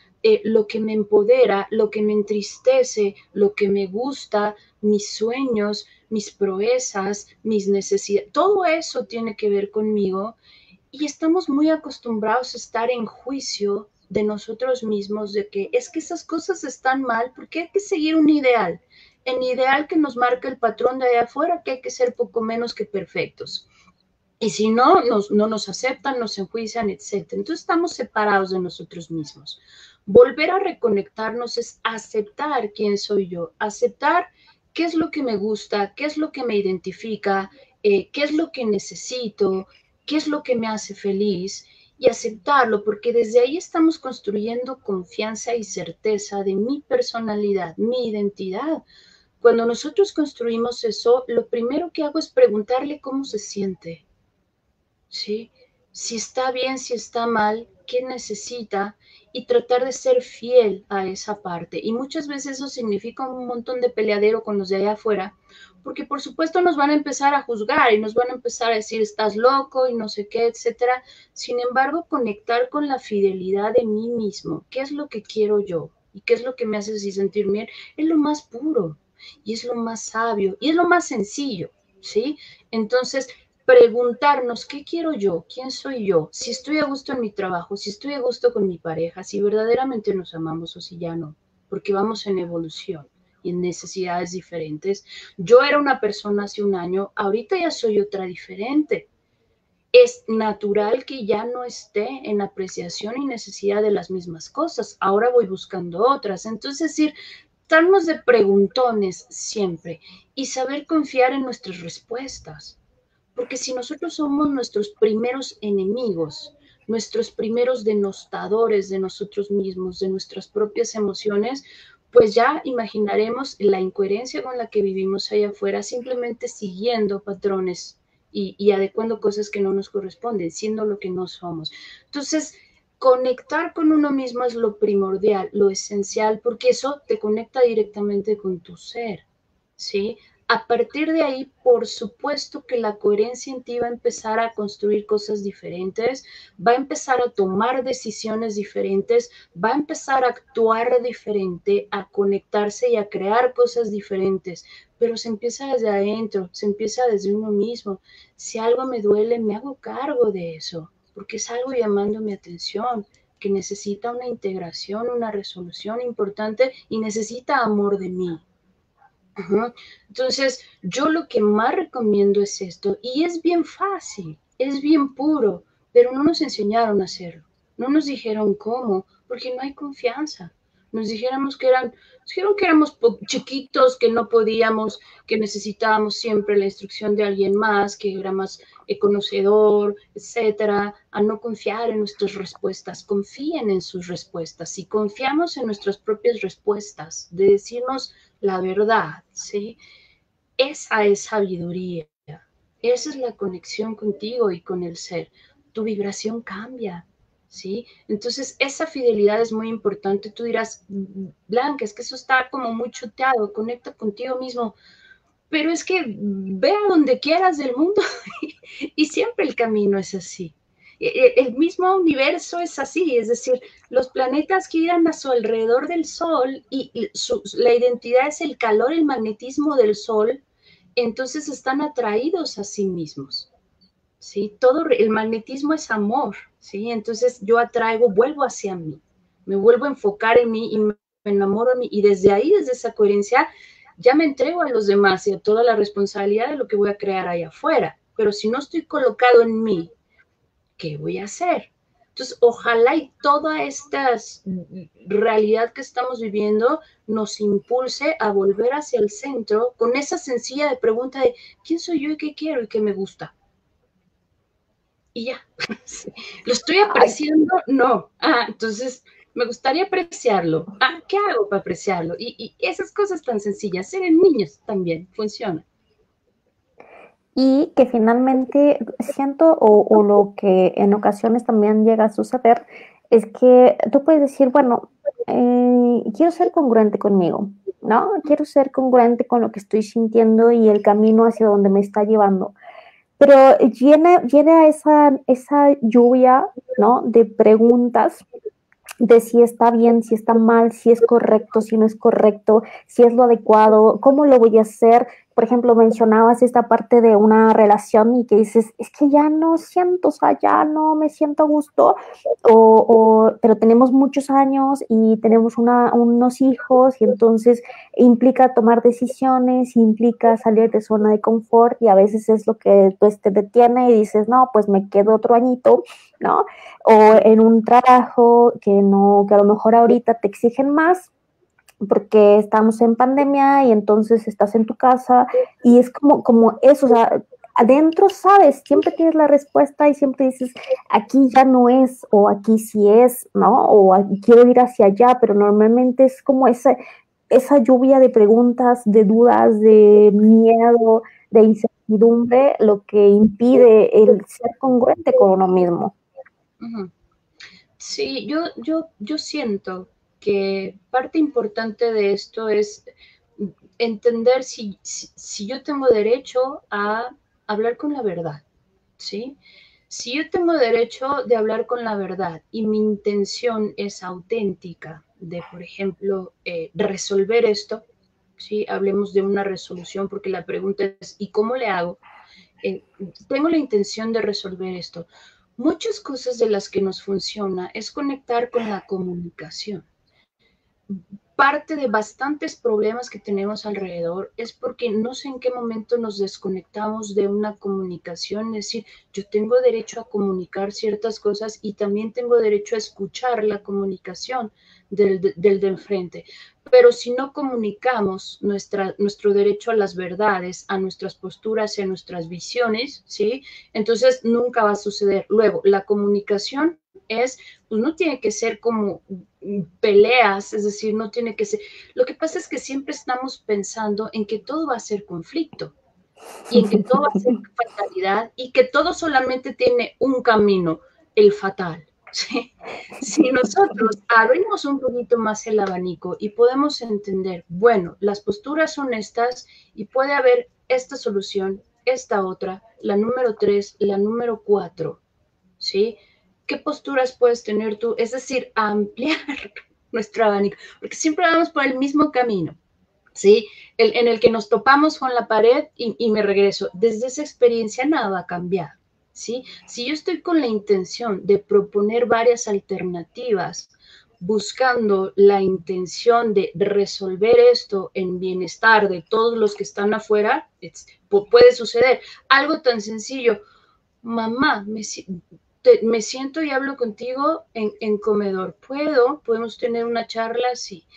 lo que me empodera, lo que me entristece, lo que me gusta, mis sueños, mis proezas, mis necesidades, todo eso tiene que ver conmigo y estamos muy acostumbrados a estar en juicio de nosotros mismos, de que es que esas cosas están mal porque hay que seguir un ideal, el ideal que nos marca el patrón de allá afuera, que hay que ser poco menos que perfectos. Y si no, no nos aceptan, nos enjuician, etc. Entonces estamos separados de nosotros mismos. Volver a reconectarnos es aceptar quién soy yo, aceptar qué es lo que me gusta, qué es lo que me identifica, qué es lo que necesito, qué es lo que me hace feliz y aceptarlo, porque desde ahí estamos construyendo confianza y certeza de mi personalidad, mi identidad. Cuando nosotros construimos eso, lo primero que hago es preguntarle cómo se siente. ¿Sí? Si está bien, si está mal, qué necesita y tratar de ser fiel a esa parte. Y muchas veces eso significa un montón de peleadero con los de allá afuera, porque por supuesto nos van a empezar a juzgar y nos van a empezar a decir estás loco y no sé qué, etcétera. Sin embargo, conectar con la fidelidad de mí mismo, qué es lo que quiero yo y qué es lo que me hace así sentir bien, es lo más puro y es lo más sabio y es lo más sencillo, ¿sí? Entonces, preguntarnos qué quiero yo, quién soy yo, si estoy a gusto en mi trabajo, si estoy a gusto con mi pareja, si verdaderamente nos amamos o si ya no, porque vamos en evolución y en necesidades diferentes. Yo era una persona hace un año, ahorita ya soy otra diferente. Es natural que ya no esté en apreciación y necesidad de las mismas cosas. Ahora voy buscando otras. Entonces, decir, darnos de preguntones siempre y saber confiar en nuestras respuestas. Porque si nosotros somos nuestros primeros enemigos, nuestros primeros denostadores de nosotros mismos, de nuestras propias emociones, pues ya imaginaremos la incoherencia con la que vivimos allá afuera, simplemente siguiendo patrones y adecuando cosas que no nos corresponden, siendo lo que no somos. Entonces, conectar con uno mismo es lo primordial, lo esencial, porque eso te conecta directamente con tu ser, ¿sí? A partir de ahí, por supuesto que la coherencia en ti va a empezar a construir cosas diferentes, va a empezar a tomar decisiones diferentes, va a empezar a actuar diferente, a conectarse y a crear cosas diferentes, pero se empieza desde adentro, se empieza desde uno mismo. Si algo me duele, me hago cargo de eso, porque es algo llamando mi atención, que necesita una integración, una resolución importante y necesita amor de mí. Ajá. Entonces, yo lo que más recomiendo es esto, y es bien fácil, es bien puro, pero no nos enseñaron a hacerlo, no nos dijeron cómo, porque no hay confianza. Nos dijeron que éramos chiquitos, que no podíamos, que necesitábamos siempre la instrucción de alguien más, que era más conocedor, etcétera, a no confiar en nuestras respuestas. Confíen en sus respuestas. Si confiamos en nuestras propias respuestas, de decirnos la verdad, ¿sí? Esa es sabiduría. Esa es la conexión contigo y con el ser. Tu vibración cambia, ¿sí? Entonces, esa fidelidad es muy importante. Tú dirás, Blanca, es que eso está como muy chuteado, conecta contigo mismo. Pero es que ve a donde quieras del mundo y siempre el camino es así. El mismo universo es así, es decir, los planetas giran a su alrededor del Sol y la identidad es el calor, el magnetismo del Sol, entonces están atraídos a sí mismos, ¿sí? Todo el magnetismo es amor, ¿sí? Entonces yo atraigo, vuelvo hacia mí, me vuelvo a enfocar en mí y me enamoro de mí y desde ahí, desde esa coherencia, ya me entrego a los demás y a toda la responsabilidad de lo que voy a crear allá afuera. Pero si no estoy colocado en mí, ¿qué voy a hacer? Entonces, ojalá y toda esta realidad que estamos viviendo nos impulse a volver hacia el centro con esa sencilla de pregunta de ¿quién soy yo y qué quiero y qué me gusta? Y ya. ¿Lo estoy Ay, apreciando? No. Ah, entonces me gustaría apreciarlo. Ah, ¿qué hago para apreciarlo? Y esas cosas tan sencillas, ser en niños también funciona. y que finalmente siento, o lo que en ocasiones también llega a suceder, es que tú puedes decir, bueno, quiero ser congruente conmigo, ¿no? Quiero ser congruente con lo que estoy sintiendo y el camino hacia donde me está llevando. Pero llena esa lluvia, ¿no? De preguntas de si está bien, si está mal, si es correcto, si no es correcto, si es lo adecuado, cómo lo voy a hacer. Por ejemplo, mencionabas esta parte de una relación y que dices, es que ya no siento, o sea, ya no me siento a gusto, pero tenemos muchos años y tenemos unos hijos y entonces implica tomar decisiones, implica salir de zona de confort y a veces es lo que pues, te detiene y dices, no, pues me quedo otro añito, ¿no? O en un trabajo que no, que a lo mejor ahorita te exigen más porque estamos en pandemia y entonces estás en tu casa y es como eso, o sea, adentro sabes, siempre tienes la respuesta y siempre dices, aquí ya no es o aquí sí es, ¿no? O aquí quiero ir hacia allá, pero normalmente es como esa lluvia de preguntas, de dudas, de miedo, de incertidumbre, lo que impide el ser congruente con uno mismo. Uh -huh. Sí, yo siento que parte importante de esto es entender si yo tengo derecho a hablar con la verdad, ¿sí? Si yo tengo derecho de hablar con la verdad y mi intención es auténtica de, por ejemplo, resolver esto, ¿sí? Hablemos de una resolución porque la pregunta es, ¿y cómo le hago? Tengo la intención de resolver esto. Muchas cosas de las que nos funciona es conectar con la comunicación. Parte de bastantes problemas que tenemos alrededor es porque no sé en qué momento nos desconectamos de una comunicación, es decir, yo tengo derecho a comunicar ciertas cosas y también tengo derecho a escuchar la comunicación del de enfrente. Pero si no comunicamos nuestro derecho a las verdades, a nuestras posturas y a nuestras visiones, ¿sí? Entonces nunca va a suceder. Luego, la comunicación es, pues no tiene que ser como peleas, es decir, no tiene que ser. Lo que pasa es que siempre estamos pensando en que todo va a ser conflicto y en que todo va a ser fatalidad y que todo solamente tiene un camino, el fatal. ¿Sí? Si nosotros abrimos un poquito más el abanico y podemos entender, bueno, las posturas son estas y puede haber esta solución, esta otra, la número 3, la número 4, ¿sí? ¿Qué posturas puedes tener tú? Es decir, ampliar nuestro abanico, porque siempre vamos por el mismo camino, ¿sí? En el que nos topamos con la pared y me regreso. Desde esa experiencia nada va a cambiar, ¿sí? Si yo estoy con la intención de proponer varias alternativas, buscando la intención de resolver esto en bienestar de todos los que están afuera, puede suceder algo tan sencillo. Mamá, me siento y hablo contigo en comedor. ¿Podemos tener una charla? Sí.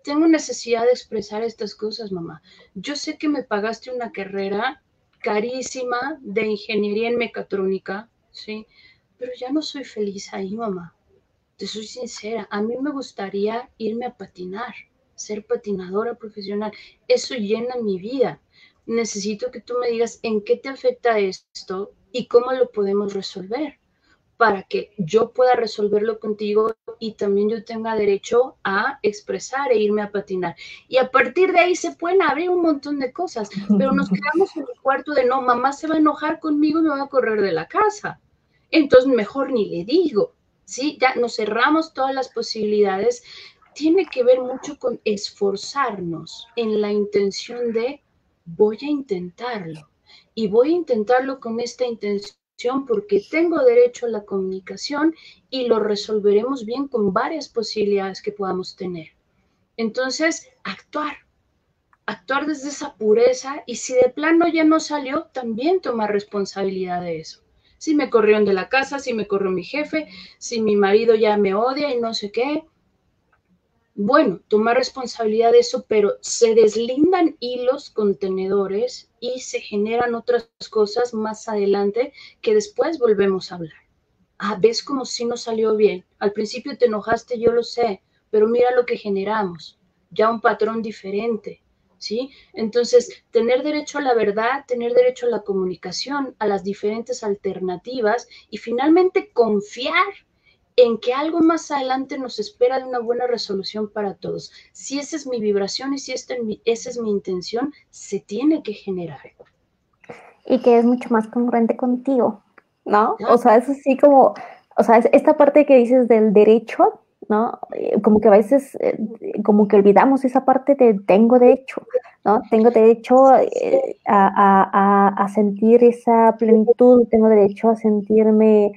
Tengo necesidad de expresar estas cosas, mamá. Yo sé que me pagaste una carrera carísima de ingeniería en mecatrónica, ¿sí? Pero ya no soy feliz ahí, mamá. Te soy sincera, a mí me gustaría irme a patinar, ser patinadora profesional. Eso llena mi vida. Necesito que tú me digas en qué te afecta esto y cómo lo podemos resolver para que yo pueda resolverlo contigo y también yo tenga derecho a expresar e irme a patinar. Y a partir de ahí se pueden abrir un montón de cosas, pero nos quedamos en el cuarto de no, mamá se va a enojar conmigo y me va a correr de la casa. Entonces mejor ni le digo, ¿sí? Ya nos cerramos todas las posibilidades. Tiene que ver mucho con esforzarnos en la intención de voy a intentarlo y voy a intentarlo con esta intención porque tengo derecho a la comunicación y lo resolveremos bien con varias posibilidades que podamos tener. Entonces, actuar desde esa pureza y si de plano ya no salió, también tomar responsabilidad de eso. Si me corrieron de la casa, si me corrió mi jefe, si mi marido ya me odia y no sé qué, bueno, tomar responsabilidad de eso, pero se deslindan hilos contenedores y se generan otras cosas más adelante que después volvemos a hablar. Ah, ves como si no salió bien. Al principio te enojaste, yo lo sé, pero mira lo que generamos. Ya un patrón diferente, ¿sí? Entonces, tener derecho a la verdad, tener derecho a la comunicación, a las diferentes alternativas y finalmente confiar en que algo más adelante nos espera de una buena resolución para todos. Si esa es mi vibración y si esa es mi intención, se tiene que generar. Y que es mucho más congruente contigo, ¿no? ¿Ya? O sea, es así como, o sea, esta parte que dices del derecho, ¿no? Como que a veces, como que olvidamos esa parte de tengo derecho, ¿no? Tengo derecho a sentir esa plenitud, tengo derecho a sentirme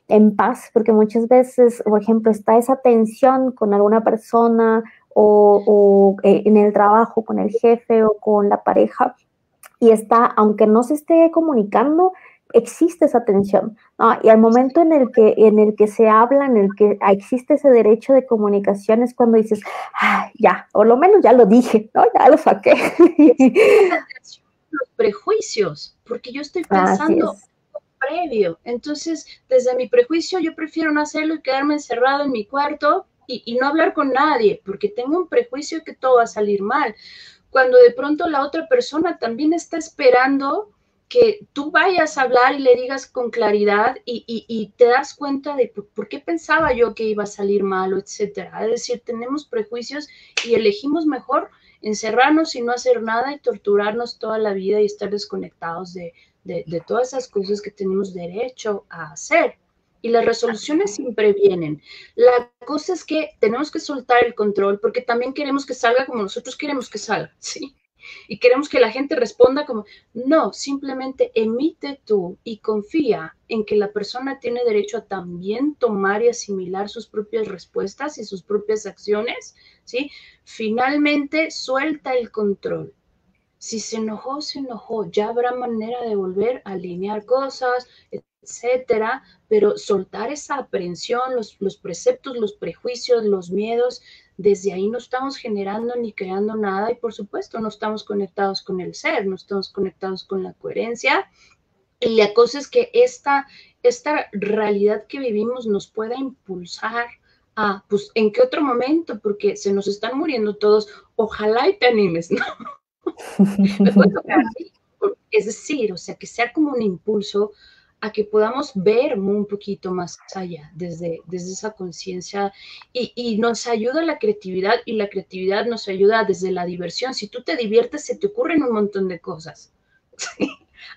en paz, porque muchas veces, por ejemplo, está esa tensión con alguna persona o en el trabajo con el jefe o con la pareja, y está, aunque no se esté comunicando, existe esa tensión, ¿no? Y al momento en el que se habla, en el que existe ese derecho de comunicación, es cuando dices, ah, ya, por lo menos ya lo dije, ¿no? Ya lo saqué. Los prejuicios, porque yo estoy Así pensando es. previo. Entonces, desde mi prejuicio, yo prefiero no hacerlo y quedarme encerrado en mi cuarto y no hablar con nadie, porque tengo un prejuicio que todo va a salir mal. Cuando de pronto la otra persona también está esperando que tú vayas a hablar y le digas con claridad y te das cuenta de por qué pensaba yo que iba a salir mal, etcétera. Es decir, tenemos prejuicios y elegimos mejor encerrarnos y no hacer nada y torturarnos toda la vida y estar desconectados de todas esas cosas que tenemos derecho a hacer. Y las resoluciones siempre vienen. La cosa es que tenemos que soltar el control porque también queremos que salga como nosotros queremos que salga, ¿sí? Y queremos que la gente responda como, no, simplemente emite tú y confía en que la persona tiene derecho a también tomar y asimilar sus propias respuestas y sus propias acciones, ¿sí? Finalmente, suelta el control. Si se enojó, se enojó. Ya habrá manera de volver a alinear cosas, etcétera, pero soltar esa aprehensión, los preceptos, los prejuicios, los miedos, desde ahí no estamos generando ni creando nada y por supuesto no estamos conectados con el ser, no estamos conectados con la coherencia. Y la cosa es que esta realidad que vivimos nos pueda impulsar a, pues, ¿en qué otro momento? Porque se nos están muriendo todos. Ojalá y te animes, ¿no? Me puede tocar así. Es decir, o sea, que sea como un impulso a que podamos ver un poquito más allá desde esa conciencia y nos ayuda la creatividad y la creatividad nos ayuda desde la diversión. Si tú te diviertes, se te ocurren un montón de cosas.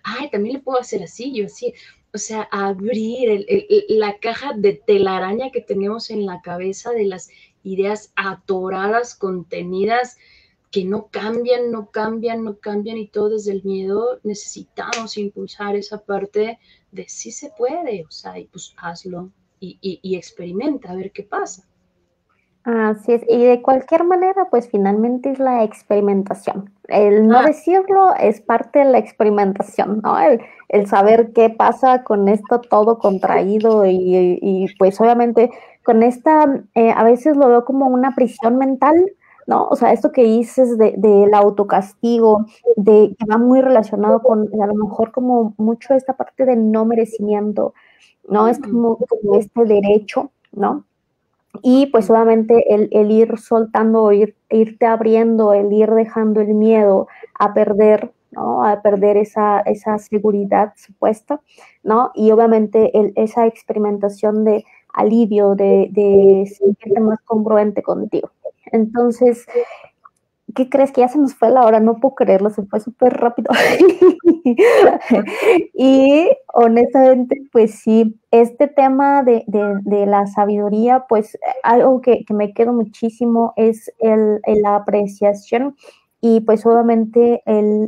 Ay, también le puedo hacer así, yo así. O sea, abrir la caja de telaraña que tenemos en la cabeza de las ideas atoradas, contenidas, que no cambian, no cambian, no cambian y todo desde el miedo. Necesitamos impulsar esa parte de sí se puede, o sea, y pues hazlo y experimenta a ver qué pasa. Así es, y de cualquier manera, pues finalmente es la experimentación. El no Ah, decirlo es parte de la experimentación, ¿no? El saber qué pasa con esto todo contraído y pues obviamente con esta, a veces lo veo como una prisión mental, ¿no? O sea, esto que dices del autocastigo, de que va muy relacionado con a lo mejor como mucho esta parte del no merecimiento, ¿no? Es como este derecho, ¿no? Y pues obviamente el ir soltando, irte abriendo, el ir dejando el miedo a perder, ¿no? A perder esa seguridad supuesta, ¿no? Y obviamente esa experimentación de alivio, de sentirte más congruente contigo. Entonces, ¿qué crees? Que ya se nos fue la hora, no puedo creerlo, se fue súper rápido. Y honestamente, pues sí, este tema de la sabiduría, pues algo que me quedo muchísimo es la apreciación y pues obviamente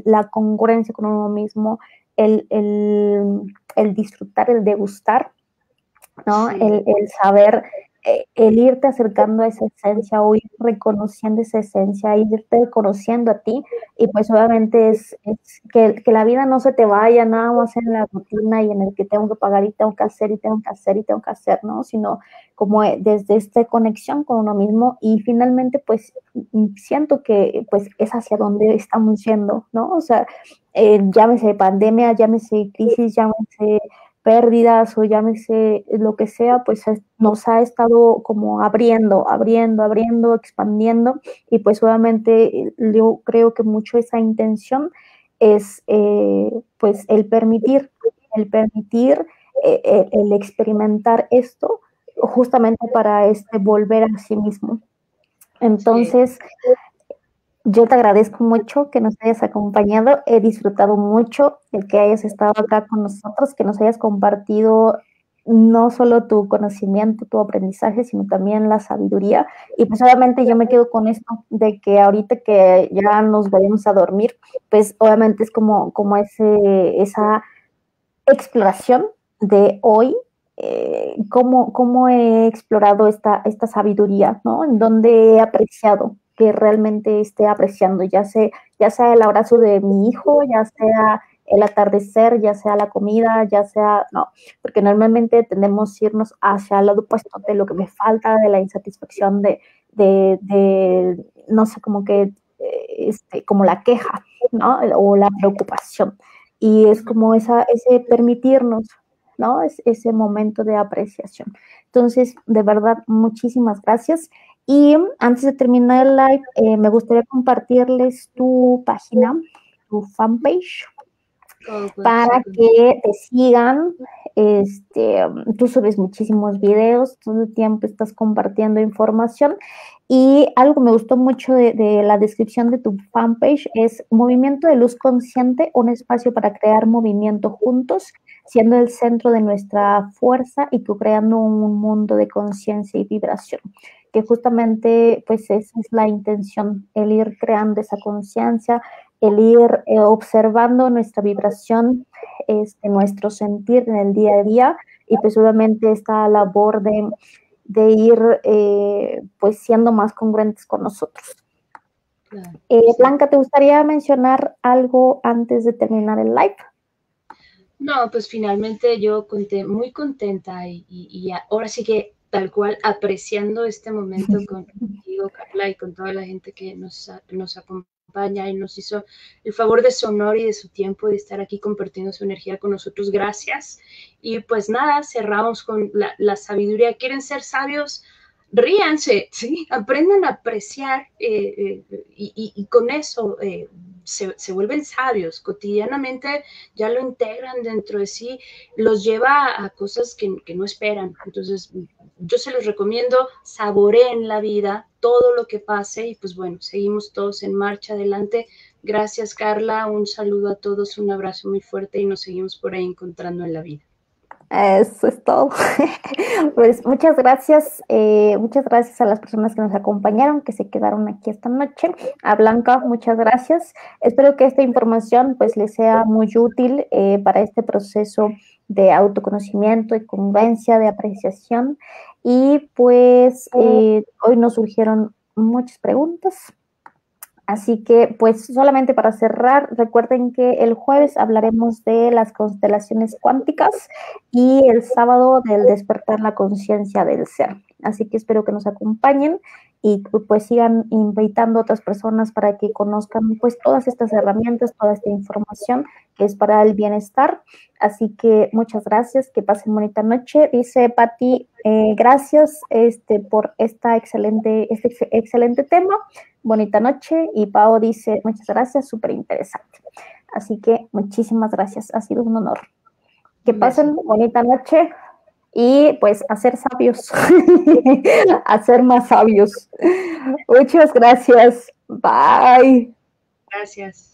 la congruencia con uno mismo, el disfrutar, el degustar, ¿no? sí, El saber, el irte acercando a esa esencia o ir reconociendo esa esencia, irte conociendo a ti y pues obviamente es que la vida no se te vaya nada más en la rutina y en el que tengo que pagar y tengo que hacer y tengo que hacer y tengo que hacer, ¿no? Sino como desde esta conexión con uno mismo y finalmente pues siento que pues es hacia donde estamos yendo, ¿no? O sea, llámese pandemia, llámese crisis, llámese pérdidas o llámese lo que sea, pues nos ha estado como abriendo, expandiendo y pues obviamente yo creo que mucho esa intención es pues el permitir, el experimentar esto justamente para volver a sí mismo. sí. Entonces, yo te agradezco mucho que nos hayas acompañado. He disfrutado mucho el que hayas estado acá con nosotros, que nos hayas compartido no solo tu conocimiento, tu aprendizaje, sino también la sabiduría. Y pues obviamente yo me quedo con esto de que ahorita que ya nos vayamos a dormir, pues obviamente es como esa exploración de hoy, cómo he explorado esta sabiduría, ¿no? En donde he apreciado, que realmente esté apreciando, ya sea el abrazo de mi hijo, ya sea el atardecer, ya sea la comida, ya sea, no, porque normalmente tendemos a irnos hacia el lado opuesto de lo que me falta, de la insatisfacción, no sé, como que, como la queja, ¿no? O la preocupación y es como ese permitirnos, ¿no? Es ese momento de apreciación. Entonces, de verdad, muchísimas gracias. Y antes de terminar el live, me gustaría compartirles tu página, tu fanpage, Oh, pues, para que te sigan. Tú subes muchísimos videos, todo el tiempo estás compartiendo información y algo que me gustó mucho de la descripción de tu fanpage es Movimiento de Luz Consciente, un espacio para crear movimiento juntos, siendo el centro de nuestra fuerza y co-creando un mundo de conciencia y vibración, que justamente pues esa es la intención, el ir creando esa conciencia, el ir observando nuestra vibración, nuestro sentir en el día a día y pues obviamente esta labor de ir pues siendo más congruentes con nosotros. claro, sí. Blanca, ¿te gustaría mencionar algo antes de terminar el live? No, pues finalmente yo conté muy contenta y ahora sí que tal cual apreciando este momento contigo, Carla, y con toda la gente que nos acompaña y nos hizo el favor de su honor y de su tiempo de estar aquí compartiendo su energía con nosotros. Gracias. Y pues nada, cerramos con la sabiduría. ¿Quieren ser sabios? Ríanse, ¿sí? Aprendan a apreciar y con eso se vuelven sabios, cotidianamente ya lo integran dentro de sí, los lleva a cosas que no esperan. Entonces, yo se los recomiendo, saboreen la vida, todo lo que pase y pues bueno, seguimos todos en marcha adelante. Gracias, Carla, un saludo a todos, un abrazo muy fuerte y nos seguimos por ahí encontrando en la vida. Eso es todo. Pues muchas gracias a las personas que nos acompañaron, que se quedaron aquí esta noche. A Blanca, muchas gracias. Espero que esta información pues les sea muy útil para este proceso de autoconocimiento, de congruencia, de apreciación. Y pues hoy nos surgieron muchas preguntas. Así que, pues, solamente para cerrar, recuerden que el jueves hablaremos de las constelaciones cuánticas y el sábado del despertar la conciencia del ser. Así que espero que nos acompañen y pues sigan invitando a otras personas para que conozcan pues todas estas herramientas, toda esta información que es para el bienestar. Así que muchas gracias, que pasen bonita noche. Dice Patti, gracias por este excelente tema. Bonita noche. Y Pau dice, muchas gracias, súper interesante. Así que muchísimas gracias, ha sido un honor. Que pasen bonita noche y pues a ser sabios, a ser más sabios. Muchas gracias. Bye. Gracias.